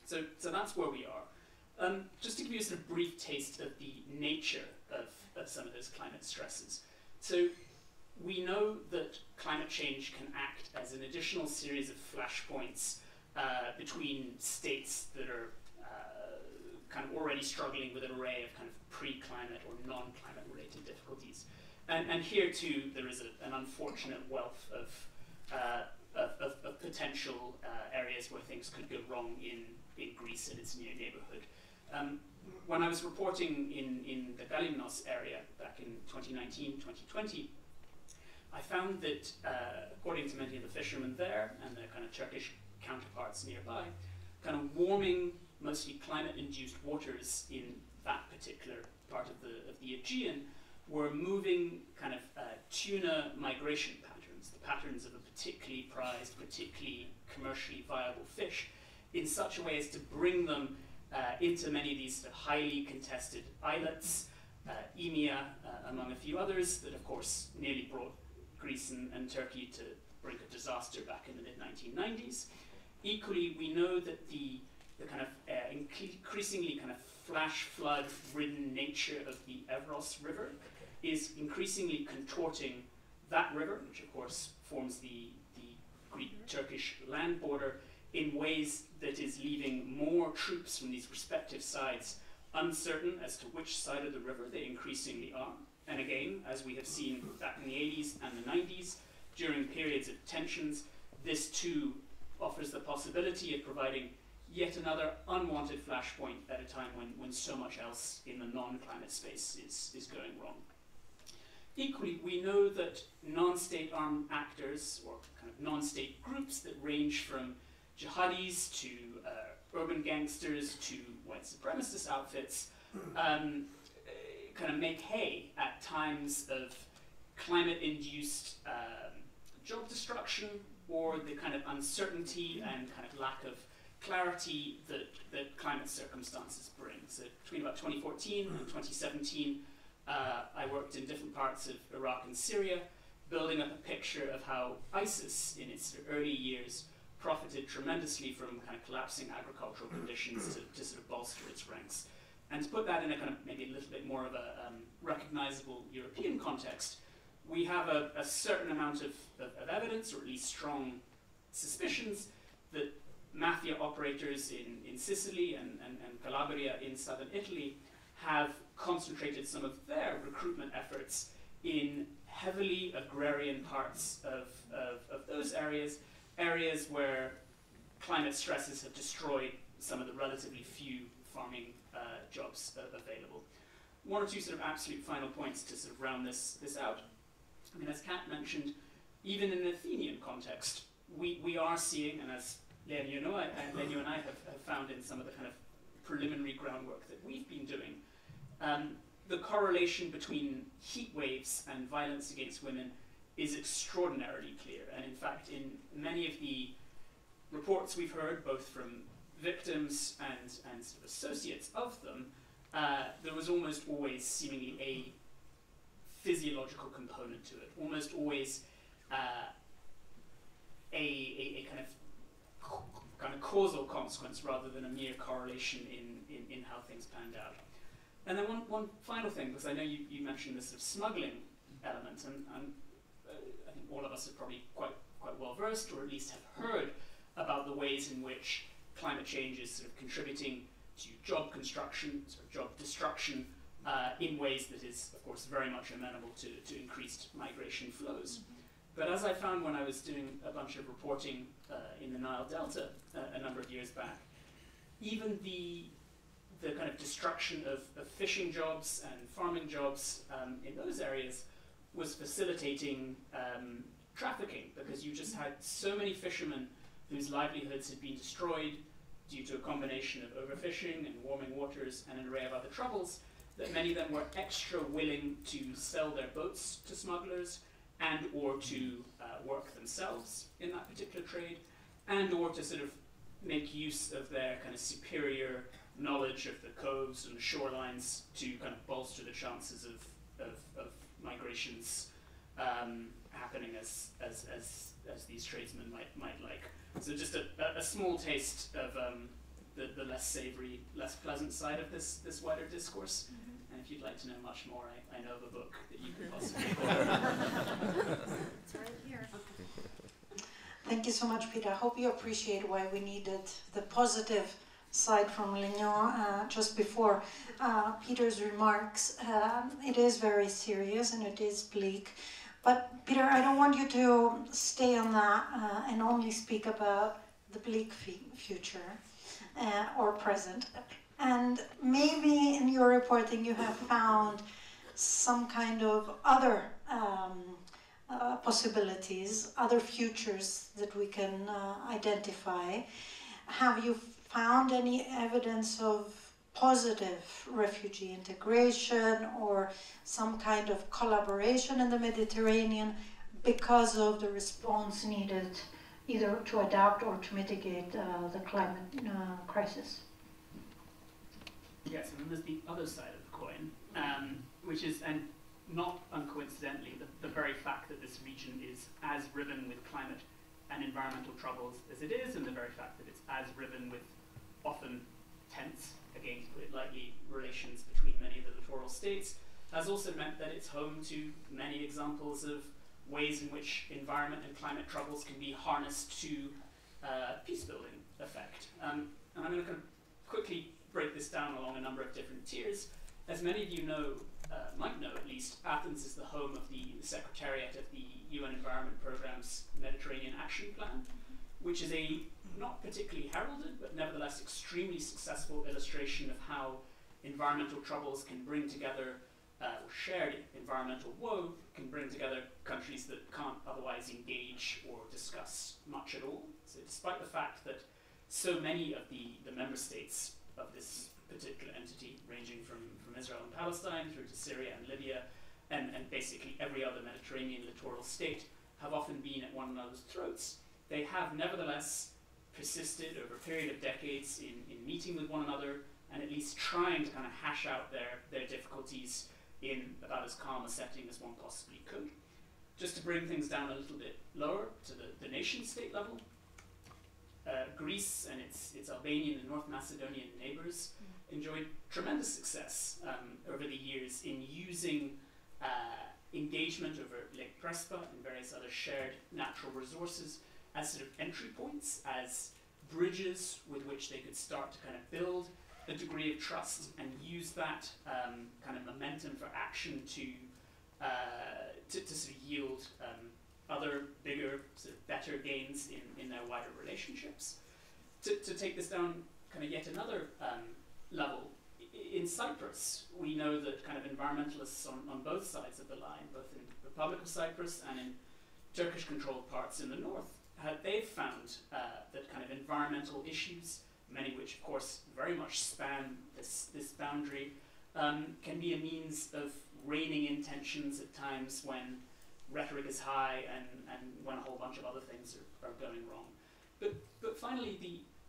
So that's where we are. Just to give you a sort of brief taste of the nature of some of those climate stresses. So we know that climate change can act as an additional series of flashpoints between states that are kind of already struggling with an array of kind of pre-climate or non-climate related difficulties. And here too, there is an unfortunate wealth of potential areas where things could go wrong in Greece and its near neighborhood. When I was reporting in the Kalimnos area back in 2019, 2020, I found that according to many of the fishermen there and their kind of Turkish counterparts nearby, kind of warming, mostly climate-induced waters in that particular part of the Aegean were moving kind of tuna migration patterns, the patterns of a particularly prized, particularly commercially viable fish, in such a way as to bring them into many of these highly contested islets, Emia, among a few others, that of course nearly brought Greece and Turkey to brink of disaster back in the mid-1990s. Equally, we know that the kind of increasingly kind of flash flood ridden nature of the Evros River is increasingly contorting that river, which of course forms the Greek-Turkish land border, in ways that is leaving more troops from these respective sides uncertain as to which side of the river they increasingly are. And again, as we have seen back in the 80s and the 90s, during periods of tensions, this too offers the possibility of providing yet another unwanted flashpoint at a time when so much else in the non-climate space is going wrong. Equally, we know that non-state armed actors, or kind of non-state groups that range from jihadis to urban gangsters to white supremacist outfits, kind of make hay at times of climate-induced job destruction, or the kind of uncertainty and kind of lack of clarity that climate circumstances bring. So between about 2014 and 2017, I worked in different parts of Iraq and Syria, building up a picture of how ISIS, in its early years, profited tremendously from kind of collapsing agricultural conditions to sort of bolster its ranks. And to put that in a kind of maybe a little bit more of a recognizable European context, we have a certain amount of evidence, or at least strong suspicions, that mafia operators in Sicily and Calabria in southern Italy have concentrated some of their recruitment efforts in heavily agrarian parts of those areas where climate stresses have destroyed some of the relatively few farming jobs available. One or two sort of absolute final points to sort of round this out. I mean, as Kat mentioned, even in an Athenian context, we are seeing, and as Eleni, you and I have found in some of the kind of preliminary groundwork that we've been doing, the correlation between heat waves and violence against women is extraordinarily clear. And in fact, in many of the reports we've heard, both from victims and sort of associates of them, there was almost always seemingly a physiological component to it, almost always a kind of causal consequence rather than a mere correlation in how things panned out. And then one final thing, because I know you mentioned this sort of smuggling element, and I think all of us are probably quite well versed, or at least have heard about the ways in which climate change is sort of contributing to job construction, sort of job destruction, in ways that is, of course, very much amenable to increased migration flows. But as I found when I was doing a bunch of reporting in the Nile Delta a number of years back, even the kind of destruction of fishing jobs and farming jobs in those areas was facilitating trafficking, because you just had so many fishermen whose livelihoods had been destroyed due to a combination of overfishing and warming waters and an array of other troubles, that many of them were extra willing to sell their boats to smugglers and or to work themselves in that particular trade, and or to sort of make use of their kind of superior knowledge of the coves and the shorelines to kind of bolster the chances of migrations happening as these tradesmen might like. So just a small taste of the less savory, less pleasant side of this wider discourse. And if you'd like to know much more, I know of a book that you can possibly borrow. It's right here. Thank you so much, Peter. I hope you appreciate why we needed the positive side from Lignon just before Peter's remarks. It is very serious and it is bleak. But Peter, I don't want you to stay on that and only speak about the bleak future or present. And maybe in your reporting you have found some kind of other possibilities, other futures that we can identify. Have you found any evidence of positive refugee integration or some kind of collaboration in the Mediterranean because of the response needed either to adapt or to mitigate the climate crisis? Yes, and then there's the other side of the coin, which is, and not uncoincidentally, the very fact that this region is as riven with climate and environmental troubles as it is, and the very fact that it's as riven with often tense, again to put it lightly, relations between many of the littoral states, has also meant that it's home to many examples of ways in which environment and climate troubles can be harnessed to peace-building effect. And I'm going to kind of quickly break this down along a number of different tiers. As many of you know, might know at least, Athens is the home of the Secretariat of the UN Environment Programme's Mediterranean Action Plan, which is a not particularly heralded, but nevertheless extremely successful illustration of how environmental troubles can bring together, or shared environmental woe can bring together countries that can't otherwise engage or discuss much at all. So despite the fact that so many of the member states of this particular entity, ranging from Israel and Palestine through to Syria and Libya, and basically every other Mediterranean littoral state have often been at one another's throats, they have nevertheless persisted over a period of decades in meeting with one another and at least trying to kind of hash out their difficulties in about as calm a setting as one possibly could. Just to bring things down a little bit lower to the nation-state level, Greece and its Albanian and North Macedonian neighbors enjoyed tremendous success over the years in using engagement over Lake Prespa and various other shared natural resources as sort of entry points, as bridges with which they could start to kind of build a degree of trust and use that kind of momentum for action to sort of yield other bigger, sort of better gains in their wider relationships. To take this down kind of yet another level, in Cyprus, we know that kind of environmentalists on both sides of the line, both in the Republic of Cyprus and in Turkish-controlled parts in the north, they've found that kind of environmental issues, many which of course very much span this boundary, can be a means of reining in tensions at times when rhetoric is high and when a whole bunch of other things are going wrong. But finally,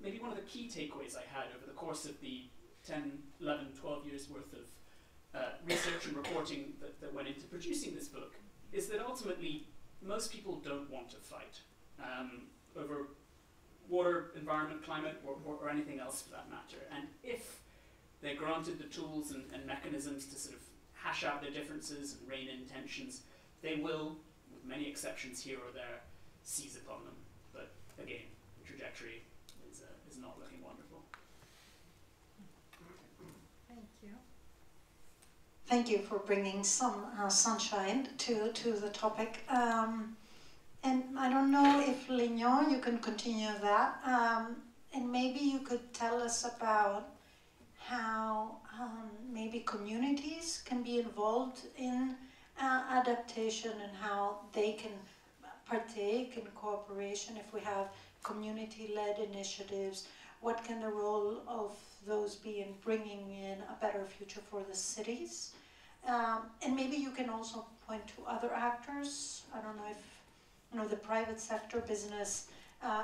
maybe one of the key takeaways I had over the course of the 10, 11, 12 years worth of research and reporting that went into producing this book is that ultimately most people don't want to fight over water, environment, climate, or anything else for that matter. And if they're granted the tools and mechanisms to sort of hash out their differences and rein in tensions, they will, with many exceptions here or there, seize upon them. But again, the trajectory is not looking wonderful. Thank you. Thank you for bringing some sunshine to the topic. And I don't know if Lignon, you can continue that. And maybe you could tell us about how maybe communities can be involved in adaptation and how they can partake in cooperation if we have community-led initiatives. What can the role of those be in bringing in a better future for the cities? And maybe you can also point to other actors. I don't know if the private sector business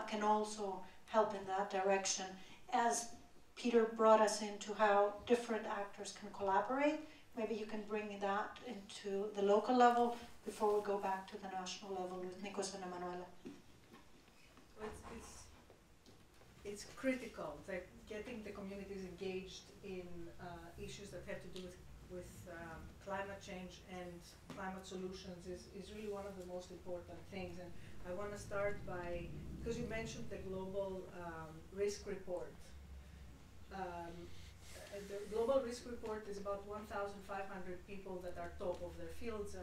can also help in that direction. As Peter brought us into how different actors can collaborate, maybe you can bring that into the local level before we go back to the national level with Nikos and Emmanuella. It's critical that getting the communities engaged in issues that have to do with climate change and climate solutions is really one of the most important things. And I want to start by, because you mentioned the global risk report. The global risk report is about 1,500 people that are top of their fields,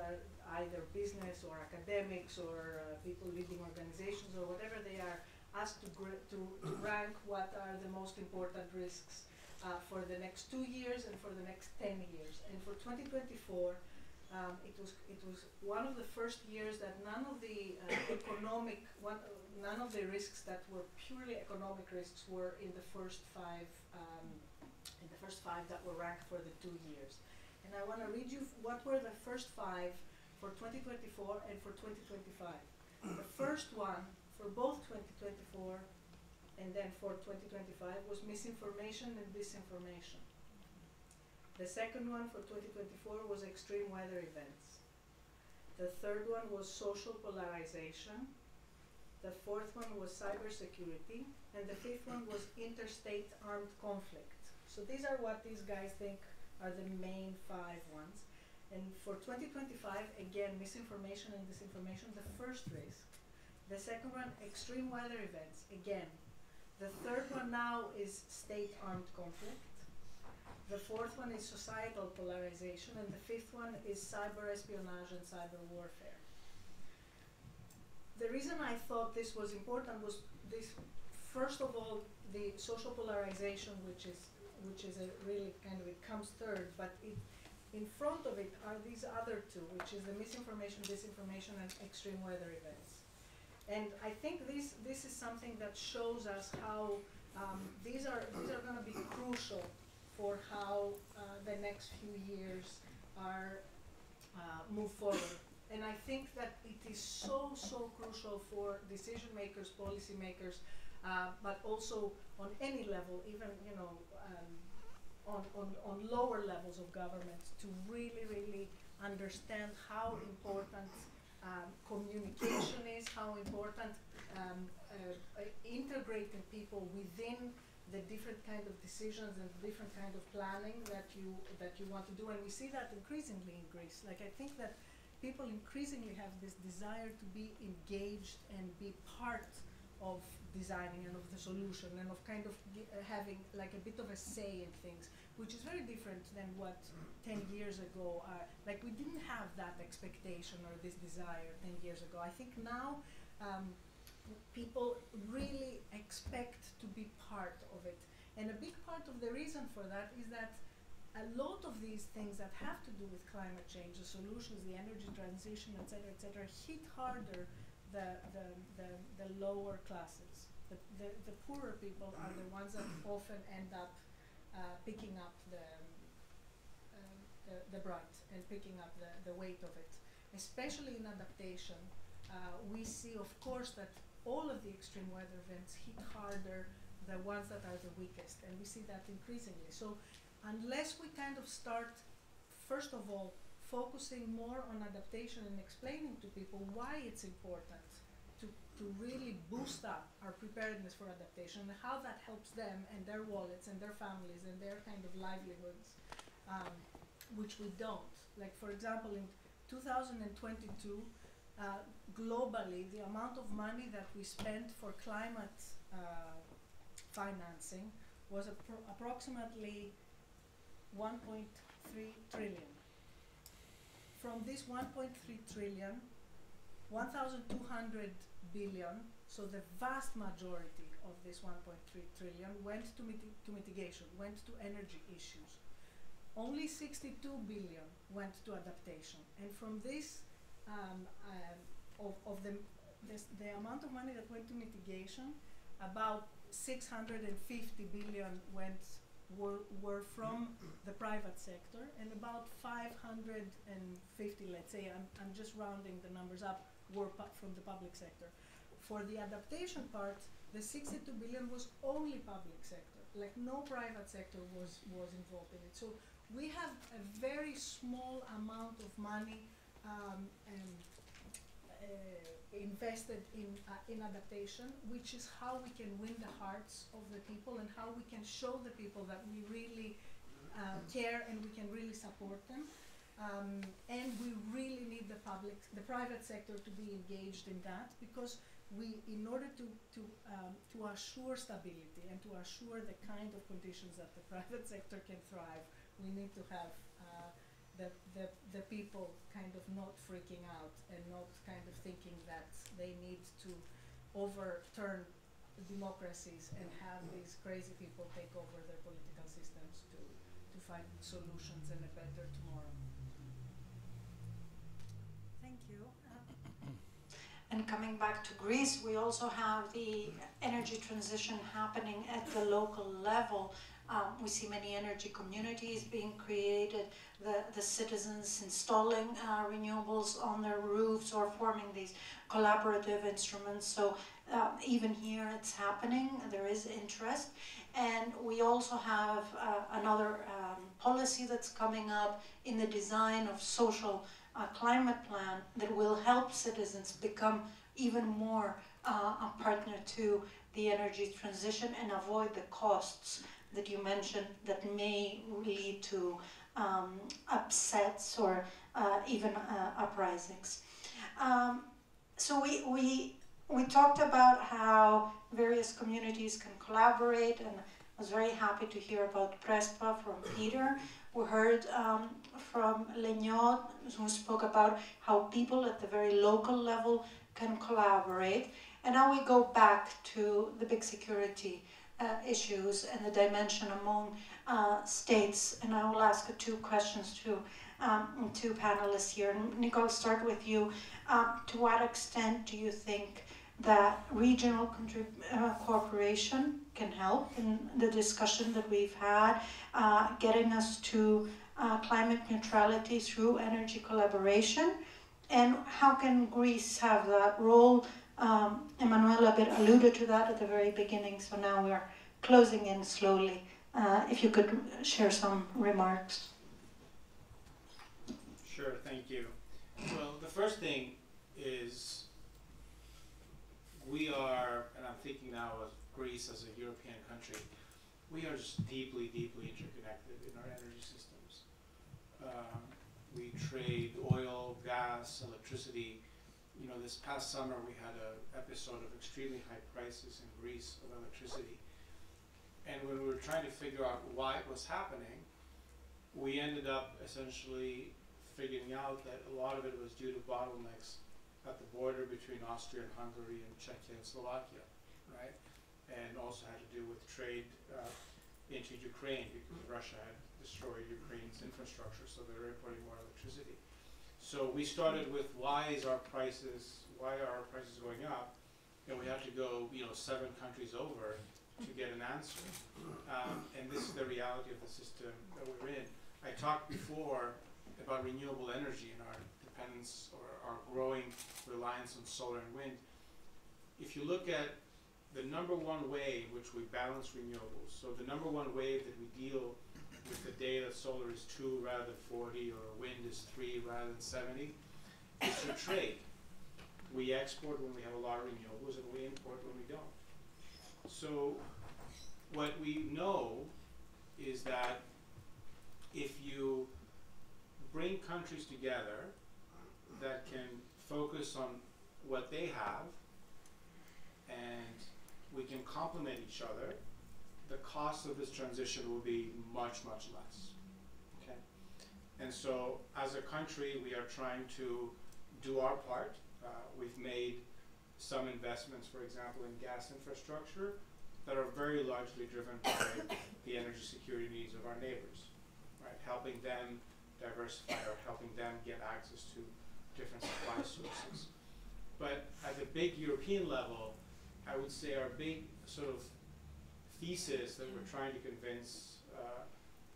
either business or academics or people leading organizations or whatever they are, asked to rank what are the most important risks for the next 2 years and for the next 10 years. And for 2024, it was one of the first years that none of the none of the risks that were purely economic risks were in the first five that were ranked for the 2 years. And I want to read you what were the first 5 for 2024 and for 2025. The first one for both 2024 and then for 2025 was misinformation and disinformation. The second one for 2024 was extreme weather events. The third one was social polarization. The fourth one was cybersecurity. And the fifth one was interstate armed conflict. So these are what these guys think are the main 5 ones. And for 2025, again, misinformation and disinformation, the first risk. The second one, extreme weather events, again. The third one now is state armed conflict. The fourth one is societal polarization. And the fifth one is cyber espionage and cyber warfare. The reason I thought this was important was this, first of all, the social polarization, which is a really kind of, it comes third, but in front of it are these other two, which is the misinformation, disinformation, and extreme weather events. And I think this is something that shows us how these are going to be crucial for how the next few years are move forward. And I think that it is so crucial for decision makers, policy makers, but also on any level, even on lower levels of government, to really understand how important communication is, how important integrating people within the different kind of decisions and different kind of planning that you want to do. And we see that increasingly in Greece. Like, I think that people increasingly have this desire to be engaged and be part of designing and of the solution and of kind of having like a bit of a say in things, which is very different than what 10 years ago, like we didn't have that expectation or this desire 10 years ago. I think now people really expect to be part of it. And a big part of the reason for that is that a lot of these things that have to do with climate change, the solutions, the energy transition, et cetera, hit harder the lower classes. The poorer people are the ones that often end up picking up the brunt and picking up the weight of it. Especially in adaptation, we see, of course, that all of the extreme weather events hit harder the ones that are the weakest, and we see that increasingly. So unless we kind of start, first of all, focusing more on adaptation and explaining to people why it's important to really boost up our preparedness for adaptation and how that helps them and their wallets and their families and their kind of livelihoods, which we don't. Like, for example, in 2022, globally, the amount of money that we spent for climate financing was approximately 1.3 trillion. From this 1.3 trillion, 1,200 billion, so the vast majority of this 1.3 trillion went to mitigation, went to energy issues. Only 62 billion went to adaptation. And from this, the amount of money that went to mitigation, about 650 billion were from the private sector, and about 550, let's say, I'm just rounding the numbers up, were from the public sector. For the adaptation part, the 62 billion was only public sector. Like, no private sector was involved in it. So we have a very small amount of money invested in adaptation, which is how we can win the hearts of the people and how we can show the people that we really care and we can really support them. And we really need the private sector to be engaged in that, because in order to assure stability and to assure the kind of conditions that the private sector can thrive, we need to have the people kind of not freaking out and not kind of thinking that they need to overturn democracies and have these crazy people take over their political systems to find solutions and a better tomorrow. Thank you. And coming back to Greece, we also have the energy transition happening at the local level. We see many energy communities being created, the citizens installing renewables on their roofs or forming these collaborative instruments. So even here it's happening, there is interest. And we also have another policy that's coming up in the design of social climate plan that will help citizens become even more a partner to the energy transition and avoid the costs that you mentioned that may lead to upsets or even uprisings. So we talked about how various communities can collaborate, and I was very happy to hear about Prespa from Peter. We heard from Legnot, who spoke about how people at the very local level can collaborate. And now we go back to the big security issues and the dimension among states. And I will ask two questions to two panelists here. Nikos, I'll start with you. To what extent do you think that regional cooperation can help in the discussion that we've had, getting us to climate neutrality through energy collaboration, and how can Greece have that role? Emmanuella a bit alluded to that at the very beginning, so now we're closing in slowly. If you could share some remarks. Sure, thank you. Well, the first thing is we are, and I'm thinking now of Greece as a European country, we are just deeply, deeply interconnected in our energy systems. We trade oil, gas, electricity. You know, this past summer we had an episode of extremely high prices in Greece of electricity. And when we were trying to figure out why it was happening, we ended up essentially figuring out that a lot of it was due to bottlenecks at the border between Austria and Hungary and Czechia and Slovakia, right? And also had to do with trade into Ukraine, because Russia had destroyed Ukraine's infrastructure, so they were importing more electricity. So we started with why are our prices going up? And we had to go, 7 countries over to get an answer. And this is the reality of the system that we're in. I talked before about renewable energy and our dependence or our growing reliance on solar and wind. If you look at the number one way in which we balance renewables, so the number one way that we deal with the day that solar is 2 rather than 40 or wind is 3 rather than 70, is through trade. We export when we have a lot of renewables and we import when we don't. So what we know is that if you bring countries together that can focus on what they have and we can complement each other, the cost of this transition will be much, much less. Okay? And so as a country, we are trying to do our part. We've made some investments, for example, in gas infrastructure that are very largely driven by the energy security needs of our neighbors, right? Helping them diversify or helping them get access to different supply sources. But at the big European level, I would say our big sort of thesis that we're trying to convince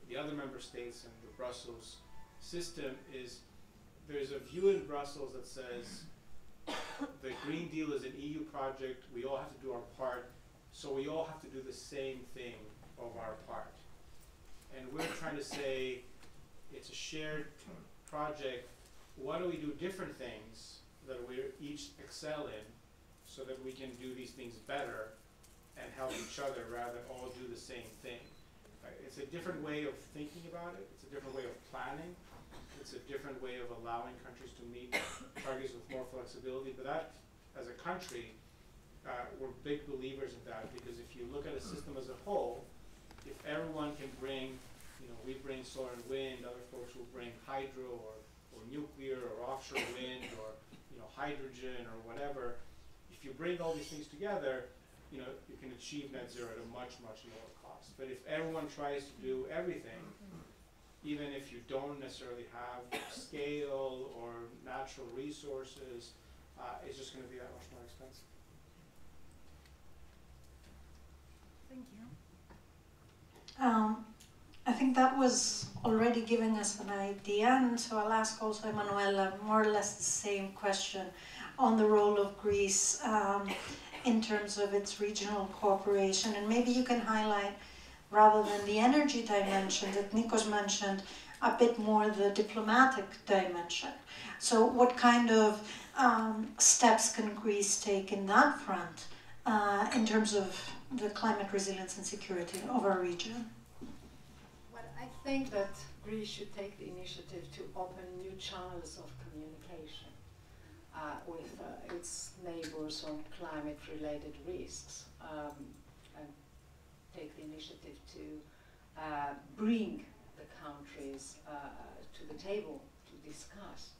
the other member states and the Brussels system is there's a view in Brussels that says the Green Deal is an EU project, we all have to do our part, so we all have to do the same thing of our part. And we're trying to say it's a shared project, why don't we do different things that we each excel in so that we can do these things better and help each other rather than all do the same thing. It's a different way of thinking about it, it's a different way of planning, it's a different way of allowing countries to meet targets with more flexibility, but that, as a country, we're big believers in that, because if you look at a system as a whole, if everyone can bring, we bring solar and wind, other folks will bring hydro or nuclear or offshore wind or hydrogen or whatever, if you bring all these things together, you can achieve net zero at a much, much lower cost. But if everyone tries to do everything, even if you don't necessarily have scale or natural resources, it's just going to be that much more expensive. Thank you. I think that was already giving us an idea, and so I'll ask also Emmanuella more or less the same question on the role of Greece in terms of its regional cooperation, and maybe you can highlight, rather than the energy dimension that Nikos mentioned, a bit more the diplomatic dimension. So what kind of steps can Greece take in that front in terms of the climate resilience and security of our region? Well, I think that Greece should take the initiative to open new channels of communication with its neighbors on climate-related risks, and take the initiative to bring the countries to the table to discuss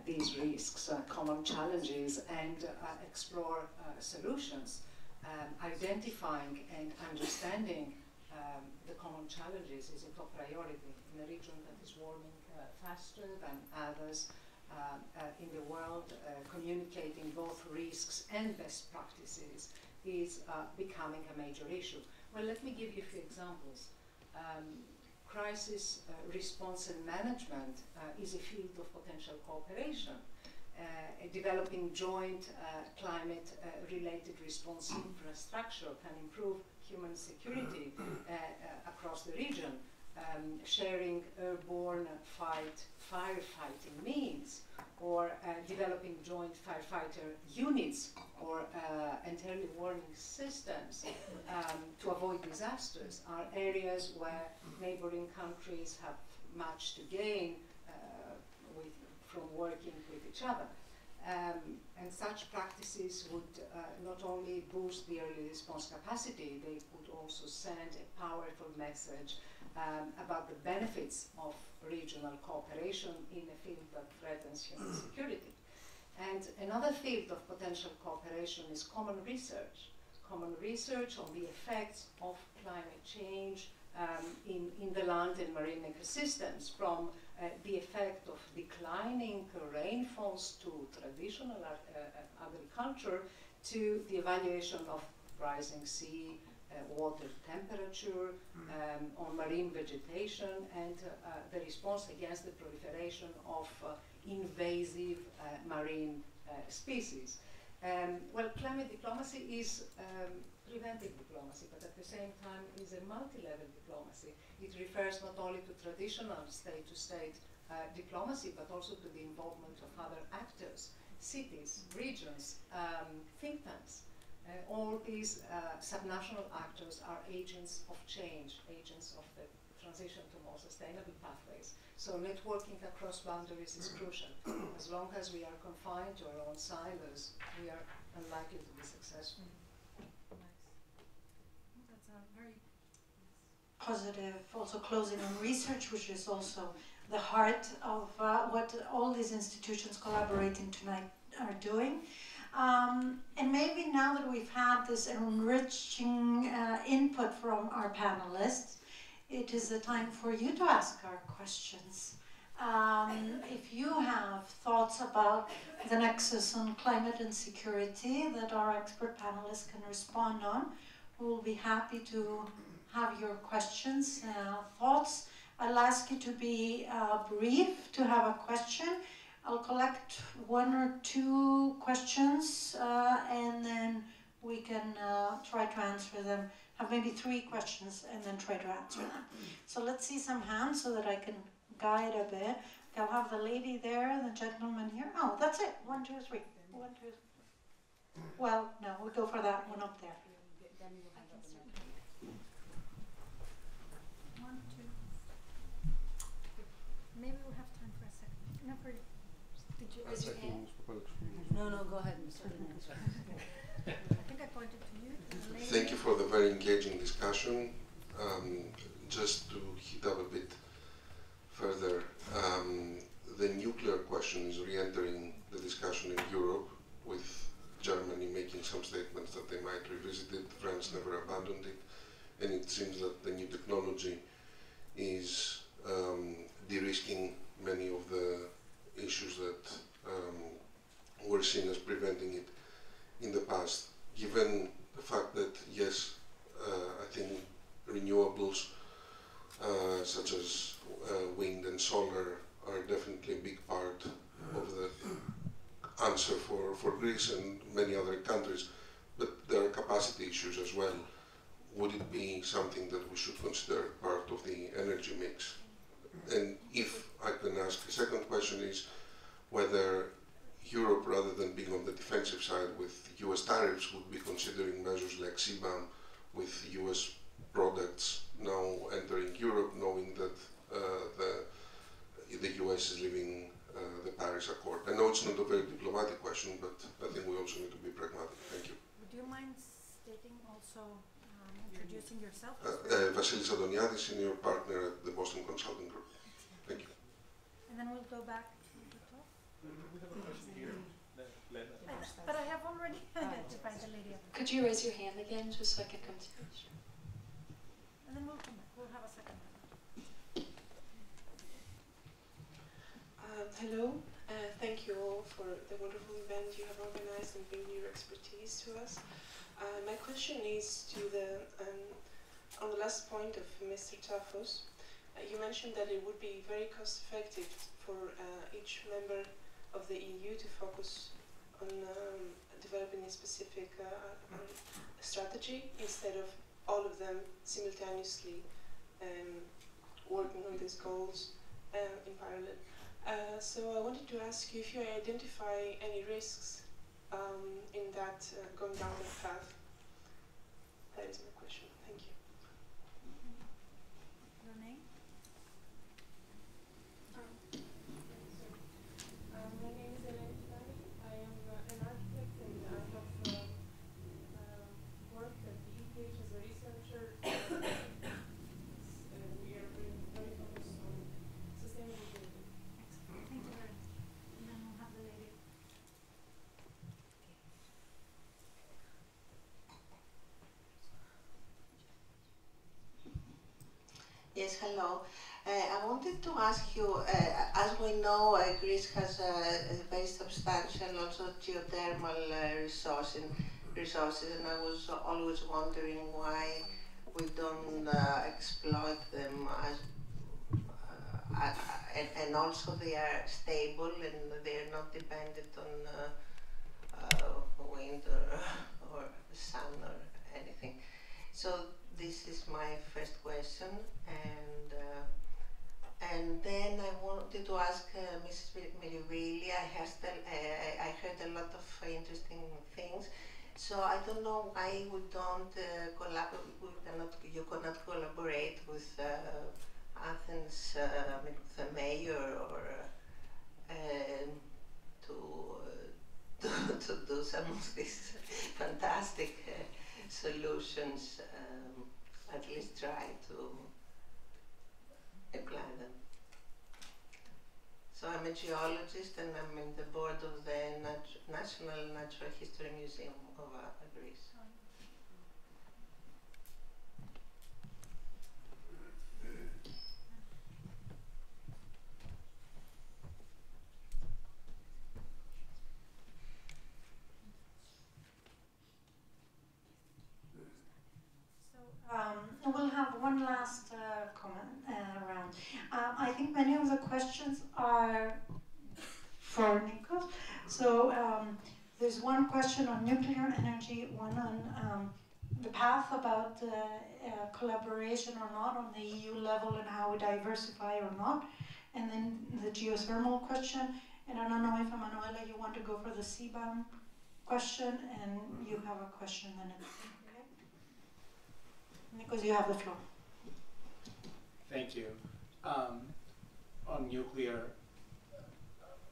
these risks, common challenges, and explore solutions, identifying and understanding the common challenges is a top priority in a region that is warming faster than others, in the world, communicating both risks and best practices is becoming a major issue. Well, let me give you a few examples. Crisis response and management is a field of potential cooperation. Developing joint climate-related response infrastructure can improve human security across the region. Sharing airborne firefighting means, or developing joint firefighter units or and early warning systems to avoid disasters are areas where neighboring countries have much to gain from working with each other. And such practices would not only boost the early response capacity, they could also send a powerful message about the benefits of regional cooperation in a field that threatens human security. And another field of potential cooperation is common research. Common research on the effects of climate change in the land and marine ecosystems, from the effect of declining rainfalls to traditional agriculture, to the evaluation of rising sea water temperature, on marine vegetation, and the response against the proliferation of invasive marine species. Well, climate diplomacy is preventive diplomacy, but at the same time is a multi-level diplomacy. It refers not only to traditional state-to-state diplomacy, but also to the involvement of other actors, cities, regions, think tanks. All these subnational actors are agents of change, agents of the transition to more sustainable pathways. So networking across boundaries is crucial. As long as we are confined to our own silos, we are unlikely to be successful. Nice. That's a very positive, also closing on research, which is also the heart of what all these institutions collaborating tonight are doing. And maybe now that we've had this enriching input from our panelists, it is the time for you to ask our questions. If you have thoughts about the nexus on climate and security that our expert panelists can respond on, we will be happy to have your questions, thoughts. I'll ask you to be brief to have a question. I'll collect one or two questions and then we can try to answer them. Have maybe 3 questions and then try to answer them. So let's see some hands so that I can guide a bit. I'll have the lady there, the gentleman here. Oh, that's it. 1, 2, 3. 1, 2. Well, no, we'll go for that one up there. 1, 2. Maybe we'll have time for a second. No, for you. Did you raise your hand? No, go ahead, Mr. I think I pointed to you. Thank you for the very engaging discussion. Just to hit up a bit further, the nuclear question is re-entering the discussion in Europe, with Germany making some statements that they might revisit it. France never abandoned it, and it seems that the new technology is de-risking many of the issues that were seen as preventing it in the past. Given the fact that, yes, I think renewables such as wind and solar are definitely a big part of the answer for Greece and many other countries, but there are capacity issues as well. Would it be something that we should consider part of the energy mix? And if I can ask a second question, is whether Europe, rather than being on the defensive side with US tariffs, would be considering measures like CBAM with US products now entering Europe, knowing that the US is leaving the Paris Accord. I know it's not a very diplomatic question, but I think we also need to be pragmatic. Thank you. Would you mind stating also, introducing yourself? Vasilis Adoniadis, senior partner at the Boston Consulting Group. Thank you. And then we'll go back to the top. We have a question here. But I have already identified the lady. Could you raise your hand again, just so I can come to you? Sure. And then we'll come back. We'll have a second round. Hello. this to us. My question is to on the last point of Mr. Tsafos. You mentioned that it would be very cost effective for each member of the EU to focus on developing a specific strategy instead of all of them simultaneously working on these goals in parallel. So I wanted to ask you if you identify any risks in that going down that path. That is my question. Thank you. Your name? My name is Eleni Myrivili. I am an architect and I have worked at the ETH as a researcher. We are very focused on sustainable building. Excellent. Thank you very much. And then we'll have the lady. Yes, hello. I wanted to ask you, as we know, Greece has a very substantial also geothermal resources, and I was always wondering why we don't exploit them and also they are stable and they are not dependent on wind or sun or anything. So this is my first question, and then I wanted to ask Mrs. Myrivili. I heard a lot of interesting things. So I don't know why we don't collaborate. You cannot collaborate with Athens, with the mayor, or to do some of these fantastic solutions. At least try to apply them. So I'm a geologist and I'm in the board of the National Natural History Museum of Greece. We'll have one last comment round. I think many of the questions are for Nikos. So there's one question on nuclear energy, one on the path about collaboration or not on the EU level and how we diversify or not, and then the geothermal question. And I don't know if Emmanuella, you want to go for the CBAM question, and you have a question then. Because you have the floor. Thank you. On nuclear,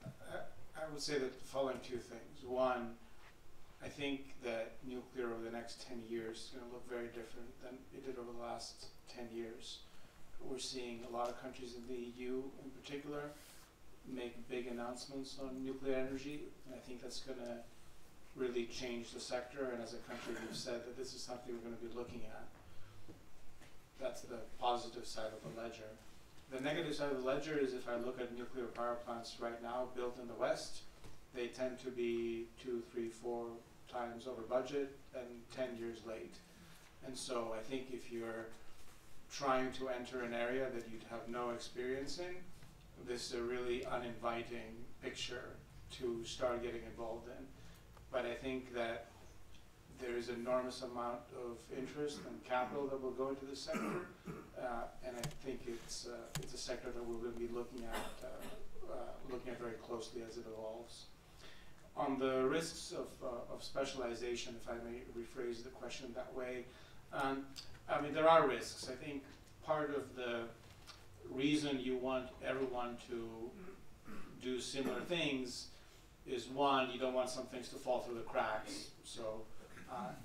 I would say that the following two things. One, I think that nuclear over the next 10 years is going to look very different than it did over the last 10 years. We're seeing a lot of countries in the EU in particular make big announcements on nuclear energy, and I think that's going to really change the sector, and as a country we've said that this is something we're going to be looking at. That's the positive side of the ledger. The negative side of the ledger is if I look at nuclear power plants right now built in the West, they tend to be 2, 3, 4 times over budget and 10 years late. And so I think if you're trying to enter an area that you'd have no experience in, this is a really uninviting picture to start getting involved in. But I think that there is an enormous amount of interest and capital that will go into this sector, and I think it's a sector that we're going to be looking at very closely as it evolves. On the risks of specialization, if I may rephrase the question that way, I mean, there are risks. I think part of the reason you want everyone to do similar things is, one, you don't want some things to fall through the cracks. So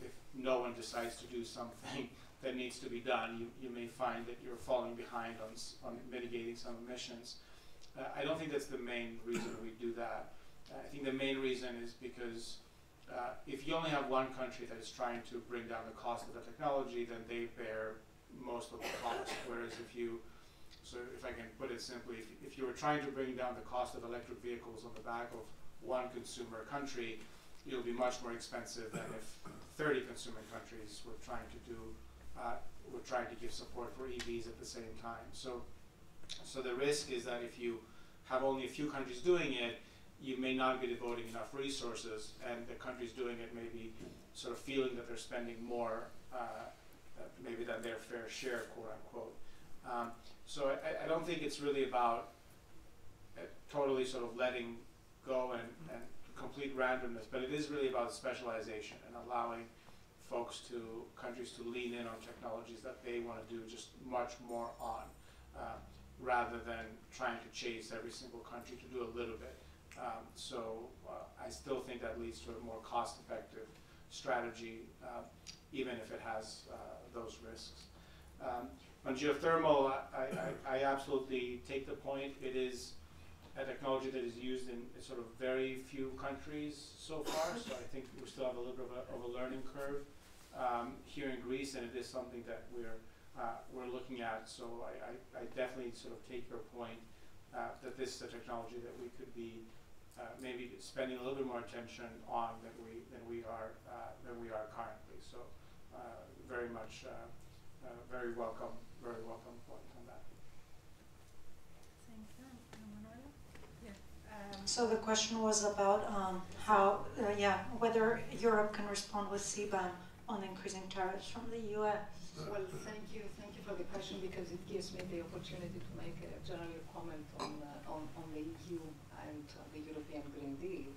if no one decides to do something that needs to be done, you may find that you're falling behind on mitigating some emissions. I don't think that's the main reason we do that. I think the main reason is because if you only have one country that is trying to bring down the cost of the technology, then they bear most of the cost. Whereas if I can put it simply, if you were trying to bring down the cost of electric vehicles on the back of one consumer country, it'll be much more expensive than if 30 consuming countries were trying to give support for EVs at the same time. So the risk is that if you have only a few countries doing it, you may not be devoting enough resources, and the countries doing it may be sort of feeling that they're spending more maybe than their fair share, quote unquote. So I don't think it's really about totally sort of letting go and complete randomness, but it is really about specialization and allowing countries to lean in on technologies that they want to do just much more on, rather than trying to chase every single country to do a little bit. I still think that leads to a more cost-effective strategy, even if it has those risks. On geothermal, I absolutely take the point. It is a technology that is used in sort of very few countries so far, so I think we still have a little bit of a learning curve here in Greece, and it is something that we're looking at. So I definitely sort of take your point that this is a technology that we could be maybe spending a little bit more attention on than we are currently. So very much very welcome point on that. Thank you. Emmanuella? Yeah. So the question was about whether Europe can respond with CBAM on increasing tariffs from the US. Well, thank you for the question, because it gives me the opportunity to make a general comment on the EU and the European Green Deal,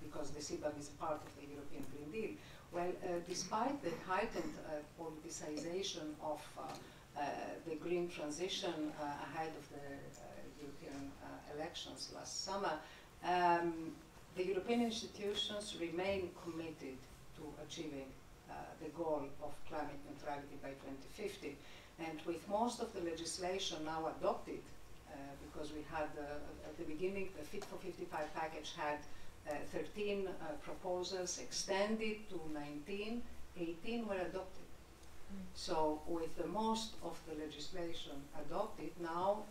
because the CBAM is part of the European Green Deal. Well, despite the heightened politicization of the green transition ahead of the European elections last summer, the European institutions remain committed to achieving the goal of climate neutrality by 2050. And with most of the legislation now adopted, because we had at the beginning, the Fit for 55 package had 13 proposals extended to 19, 18 were adopted. So with the most of the legislation adopted, now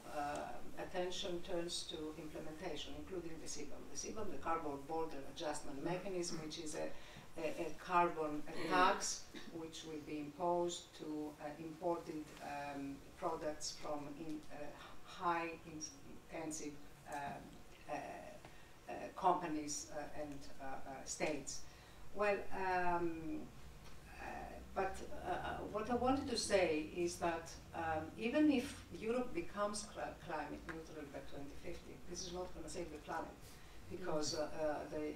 attention turns to implementation, including the CBAM. The CBAM, the Carbon Border Adjustment Mechanism, which is a carbon tax which will be imposed to imported products from high intensive companies and states. Well, but what I wanted to say is that even if Europe becomes climate neutral by 2050, this is not going to save the planet, because the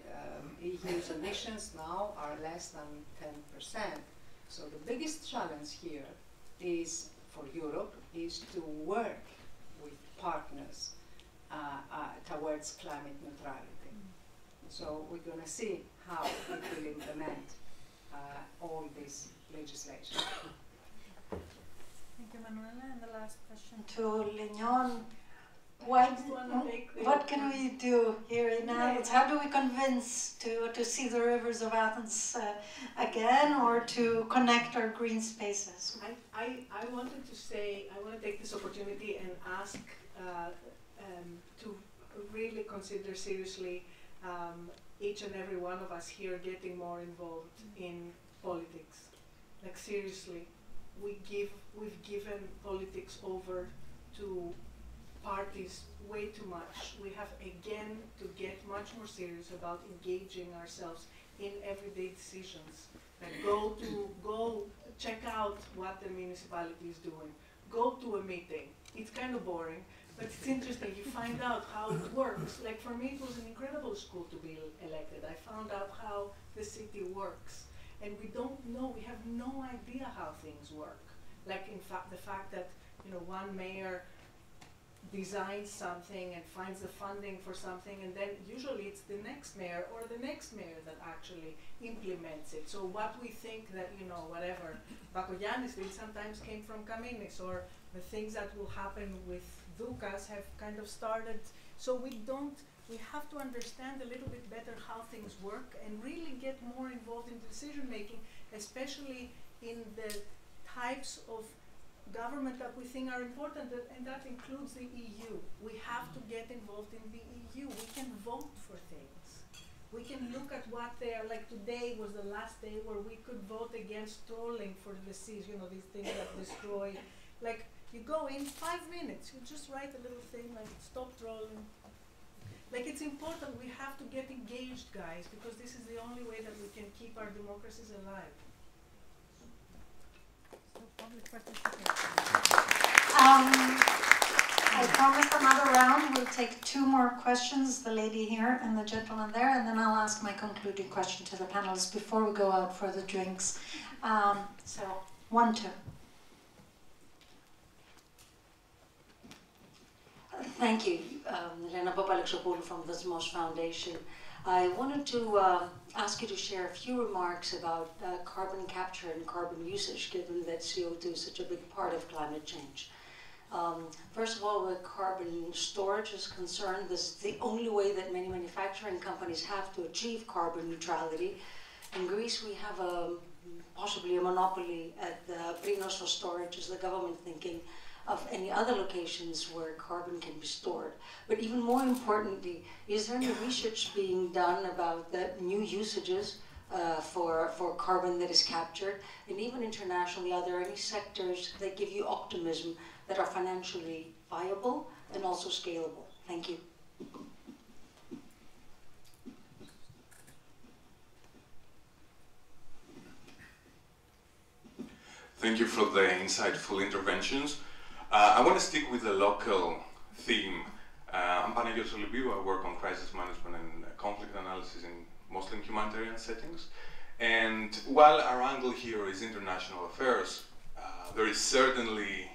EU's emissions now are less than 10%. So the biggest challenge here is, for Europe, is to work with partners towards climate neutrality. So we're going to see how we will implement all this legislation. Thank you, Emmanuella. And the last question To Lignon, what can we do here in Athens? How do we convince to see the rivers of Athens again, or to connect our green spaces? I wanted to say, I want to take this opportunity and ask to really consider seriously each and every one of us here getting more involved in politics. Like, seriously, we've given politics over to parties way too much. We have again to get much more serious about engaging ourselves in everyday decisions. Like, go check out what the municipality is doing. Go to a meeting. It's kind of boring, but it's interesting. You find out how it works. Like, for me, it was an incredible school to be elected. I found out how the city works. And we don't know, we have no idea how things work. Like, in fact, the fact that, one mayor designs something and finds the funding for something, and then usually it's the next mayor or the next mayor that actually implements it. So what we think that, whatever Bakoyannis did sometimes came from Kaminis, or the things that will happen with Doukas have kind of started. So we have to understand a little bit better how things work and really get more involved in decision making, especially in the types of government that we think are important, and that includes the EU. We have to get involved in the EU. We can vote for things. We can look at what they are, like today was the last day where we could vote against trolling for the seas, you know, these things that destroy. Like, you go in 5 minutes, you just write a little thing like, stop trolling. Like, it's important, we have to get engaged, guys, because this is the only way that we can keep our democracies alive. So, public questions. I promised another round. We'll take 2 more questions, the lady here and the gentleman there, and then I'll ask my concluding question to the panelists before we go out for the drinks. So, 1, 2. Thank you, Eleni Myrivili from the Stefanos Foundation. I wanted to ask you to share a few remarks about carbon capture and carbon usage, given that CO2 is such a big part of climate change. First of all, where carbon storage is concerned, this is the only way that many manufacturing companies have to achieve carbon neutrality. In Greece, we have possibly a monopoly at Prinos for storage. Is the government thinking of any other locations where carbon can be stored? But even more importantly, is there any research being done about the new usages for carbon that is captured? And even internationally, are there any sectors that give you optimism that are financially viable and also scalable? Thank you. Thank you for the insightful interventions. I want to stick with the local theme. I'm Panagiotis Olympiou. I work on crisis management and conflict analysis in mostly in humanitarian settings. And while our angle here is international affairs, there is certainly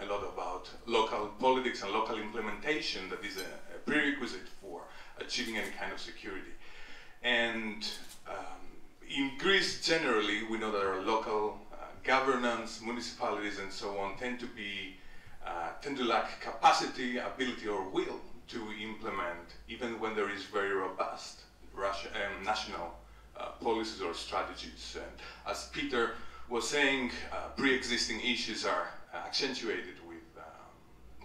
a lot about local politics and local implementation that is a prerequisite for achieving any kind of security. And in Greece generally, we know that our local governance, municipalities and so on tend to lack capacity, ability or will to implement, even when there is very robust national policies or strategies. And as Peter was saying, pre-existing issues are accentuated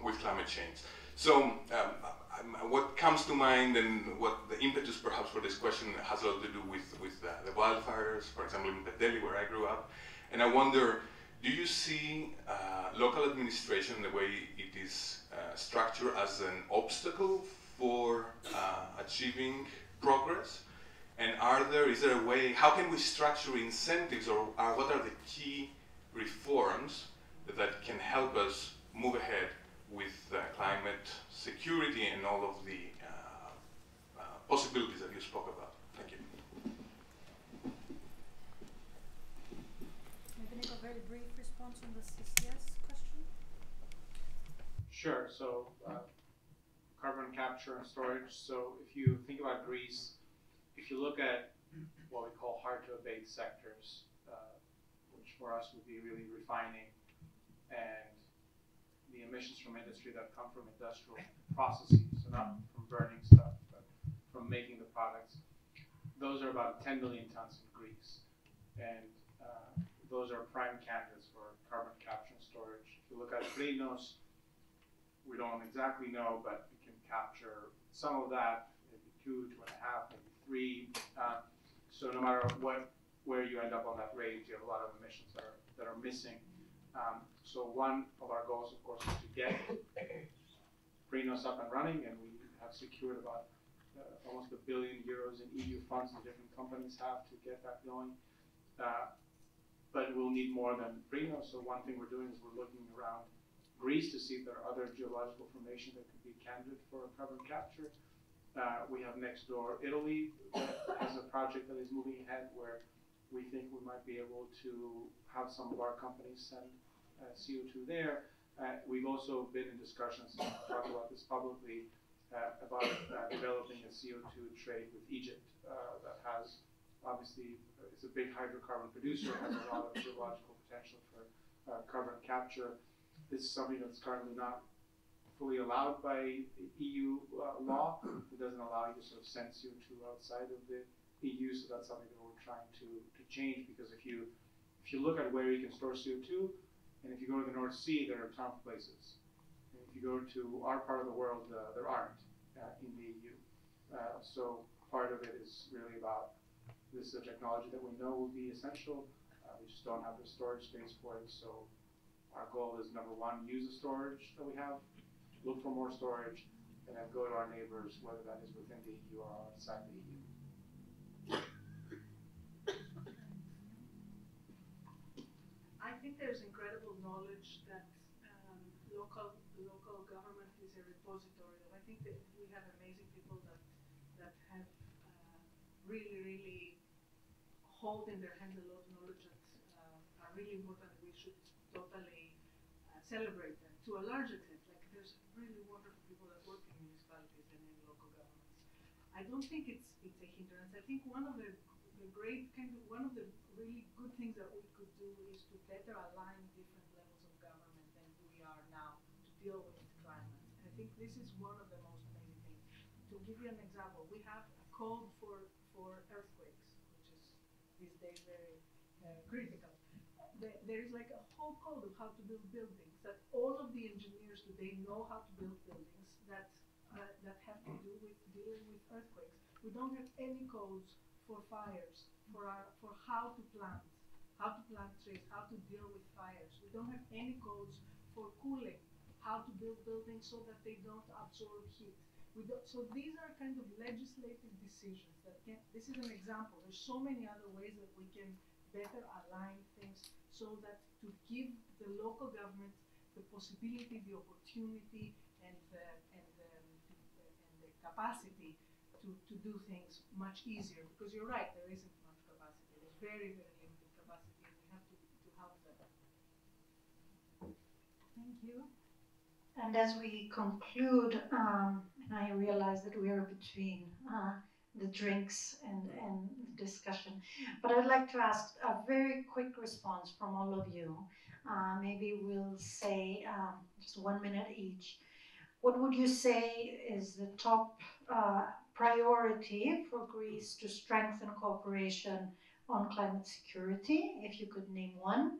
with climate change. So what comes to mind and what the impetus perhaps for this question has a lot to do with the wildfires, for example in Peteli where I grew up. And I wonder, do you see local administration, the way it is structured, as an obstacle for achieving progress? And is there a way, how can we structure incentives, or what are the key reforms that can help us move ahead with climate security and all of the possibilities that you spoke about? Thank you. Maybe a very brief response on the CCS question? Sure. So carbon capture and storage. So if you think about Greece, if you look at what we call hard to abate sectors, which for us would be really refining and the emissions from industry that come from industrial processes, so not from burning stuff, but from making the products, those are about 10 million tons in Greece. And those are prime candidates for carbon capture and storage. If you look at Prinos, we don't exactly know, but we can capture some of that, maybe 2, 2.5, maybe 3. So no matter where you end up on that range, you have a lot of emissions that are missing. So one of our goals, of course, is to get Prinos up and running, and we have secured about almost €1 billion in EU funds that different companies have to get that going. But we'll need more than Prinos. So one thing we're doing is we're looking around Greece to see if there are other geological formations that could be candidate for carbon capture. We have next door Italy that has a project that is moving ahead where we think we might be able to have some of our companies send CO2 there. We've also been in discussions, talked about this publicly, about developing a CO2 trade with Egypt that has, obviously, it's a big hydrocarbon producer, has a lot of geological potential for carbon capture. This is something that's currently not fully allowed by EU law. It doesn't allow you to sort of send CO2 outside of the EU, so that's something that we're trying to change, because if you look at where you can store CO2, and if you go to the North Sea, there are a ton of places. And if you go to our part of the world, there aren't in the EU. So part of it is really about this is a technology that we know will be essential. We just don't have the storage space for it. So our goal is, number one, use the storage that we have, look for more storage, and then go to our neighbors, whether that is within the EU or outside the EU. I think there's incredible knowledge that local government is a repository of. I think that we have amazing people that have really hold in their hands a lot of knowledge that are really important. We should totally celebrate them to a large extent. Like there's really wonderful people that work in municipalities and in local governments. I don't think it's a hindrance. I think one of the really good things that we could do is to better align different levels of government than we are now to deal with climate. And I think this is one of the most amazing things. To give you an example, we have a code for earthquakes, which is these days very critical. There is like a whole code of how to build buildings that all of the engineers today know how to build buildings that have to do with dealing with earthquakes. We don't have any codes for fires, for how to plant trees, how to deal with fires. We don't have any codes for cooling, how to build buildings so that they don't absorb heat. So these are kind of legislative decisions that this is an example. There's so many other ways that we can better align things so that to give the local government the possibility, the opportunity, and the capacity to do things much easier. Because you're right, there isn't much capacity. There's very, very limited capacity, and we have to help them. Thank you. And as we conclude, and I realize that we are between the drinks and the discussion, but I'd like to ask a very quick response from all of you. Maybe we'll say just 1 minute each. What would you say is the top priority for Greece to strengthen cooperation on climate security, if you could name one?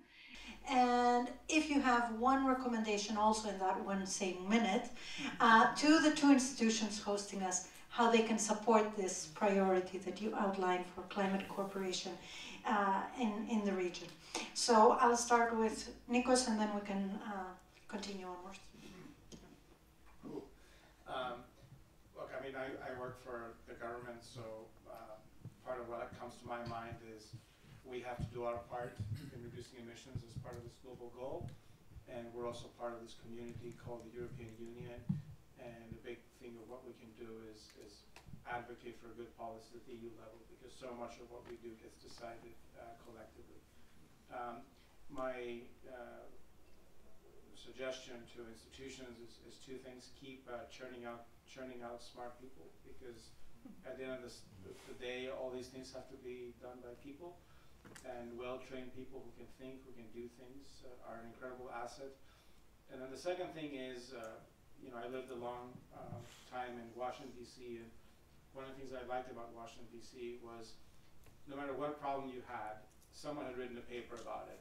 And if you have one recommendation also in that one same minute to the two institutions hosting us, how they can support this priority that you outlined for climate cooperation in the region. So I'll start with Nikos and then we can continue onwards. Cool. Look, I mean, I work for the government, so part of what comes to my mind is we have to do our part in reducing emissions as part of this global goal. And we're also part of this community called the European Union. And the big thing of what we can do is advocate for a good policy at the EU level, because so much of what we do gets decided collectively. My suggestion to institutions is two things. Keep churning out smart people, because at the end of the day, all these things have to be done by people. And well-trained people who can think, who can do things are an incredible asset. And then the second thing is, I lived a long time in Washington, D.C., and one of the things I liked about Washington, D.C. was no matter what problem you had, someone had written a paper about it.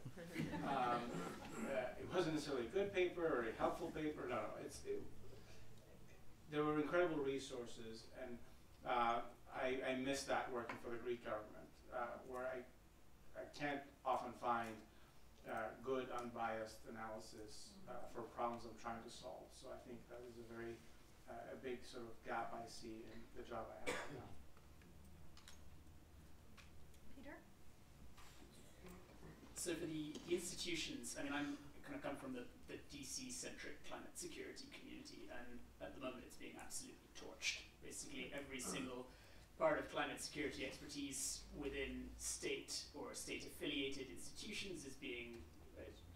It wasn't necessarily a good paper or a helpful paper, no. There were incredible resources, and I miss that working for the Greek government, where I can't often find good, unbiased analysis for problems I'm trying to solve. So I think that is a big sort of gap I see in the job I have right now. Peter? So for the institutions, I mean, I'm kind of come from the DC-centric climate security community, and at the moment it's being absolutely torched. Basically, every single part of climate security expertise within state or state-affiliated institutions is being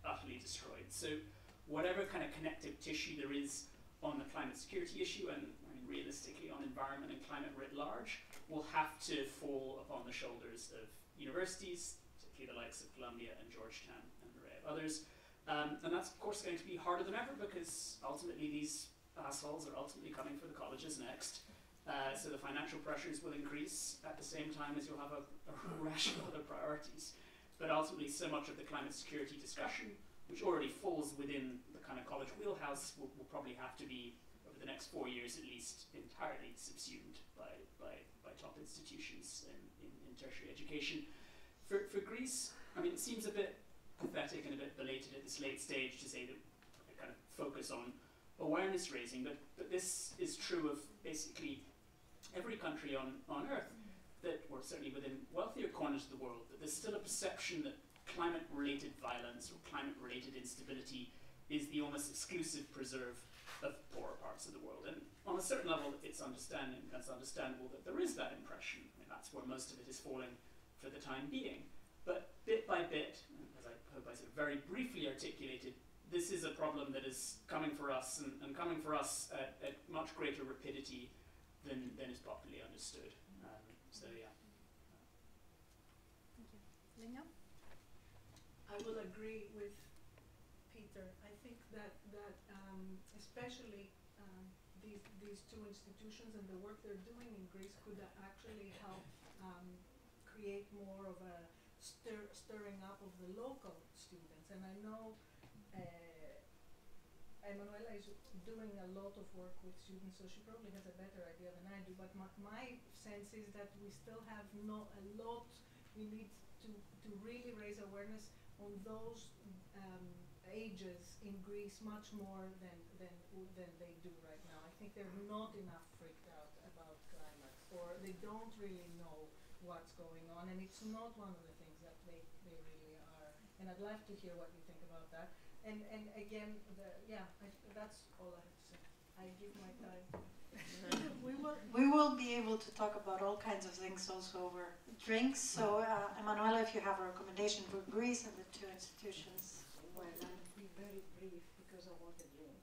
utterly destroyed. So whatever kind of connective tissue there is on the climate security issue, and I mean, realistically on environment and climate writ large, will have to fall upon the shoulders of universities, particularly the likes of Columbia and Georgetown and an array of others. And that's of course going to be harder than ever, because ultimately these assholes are ultimately coming for the colleges next. So the financial pressures will increase at the same time as you'll have a rash of other priorities. But ultimately, so much of the climate security discussion, which already falls within the kind of college wheelhouse, will probably have to be over the next 4 years at least, entirely subsumed by top institutions in tertiary education. For Greece, I mean, it seems a bit pathetic and a bit belated at this late stage to say that we kind of focus on awareness raising, but this is true of basically every country on Earth, that, or certainly within wealthier corners of the world, that there's still a perception that climate-related violence or climate-related instability is the almost exclusive preserve of poorer parts of the world. And on a certain level, it's understandable that there is that impression. I mean, that's where most of it is falling for the time being. But bit by bit, as I hope I sort of very briefly articulated, this is a problem that is coming for us, and coming for us at much greater rapidity than is popularly understood. So yeah. Thank you. Lena? I will agree with Peter. I think that especially these two institutions and the work they're doing in Greece could actually help create more of a stirring up of the local students. And I know Emmanuella is doing a lot of work with students, so she probably has a better idea than I do. But my sense is that we still have a lot. We need to really raise awareness on those ages in Greece much more than they do right now. I think they're not enough freaked out about climate, or they don't really know what's going on, and it's not one of the things that they really are. And I'd love to hear what you think about that. And again, that's all I have to say. I give my time. We will be able to talk about all kinds of things also over drinks. So, Emmanuella, if you have a recommendation for Greece and the two institutions. Well, I'll be very brief because I want a drink.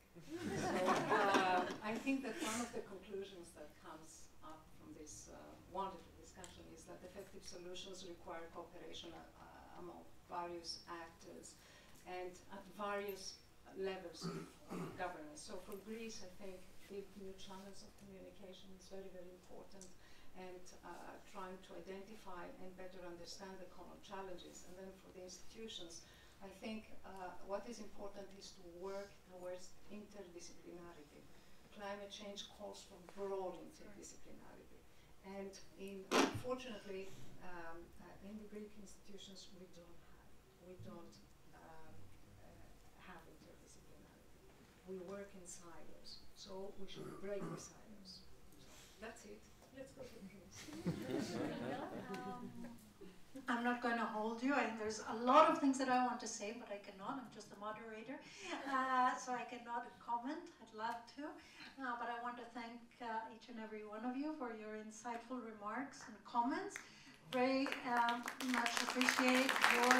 So, I think that one of the conclusions that comes up from this wonderful discussion is that effective solutions require cooperation among various actors and at various levels of governance. So for Greece, I think the new channels of communication is very, very important, and trying to identify and better understand the common challenges. And then for the institutions, I think what is important is to work towards interdisciplinarity. Climate change calls for broad interdisciplinarity. And unfortunately, in the Greek institutions, we don't have interdisciplinarity. We work in silos, so we should break the silos. So that's it. Let's go to Greece. I'm not going to hold you. There's a lot of things that I want to say, but I cannot. I'm just a moderator, so I cannot comment. I'd love to, but I want to thank each and every one of you for your insightful remarks and comments. Very much appreciate your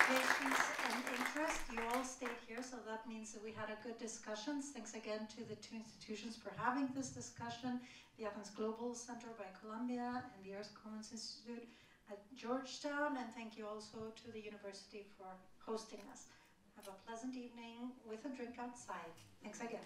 patience and interest. You all stayed here, so that means that we had a good discussion. Thanks again to the two institutions for having this discussion, the Athens Global Center by Columbia and the Earth Commons Institute at Georgetown, and thank you also to the university for hosting us. Have a pleasant evening with a drink outside. Thanks again.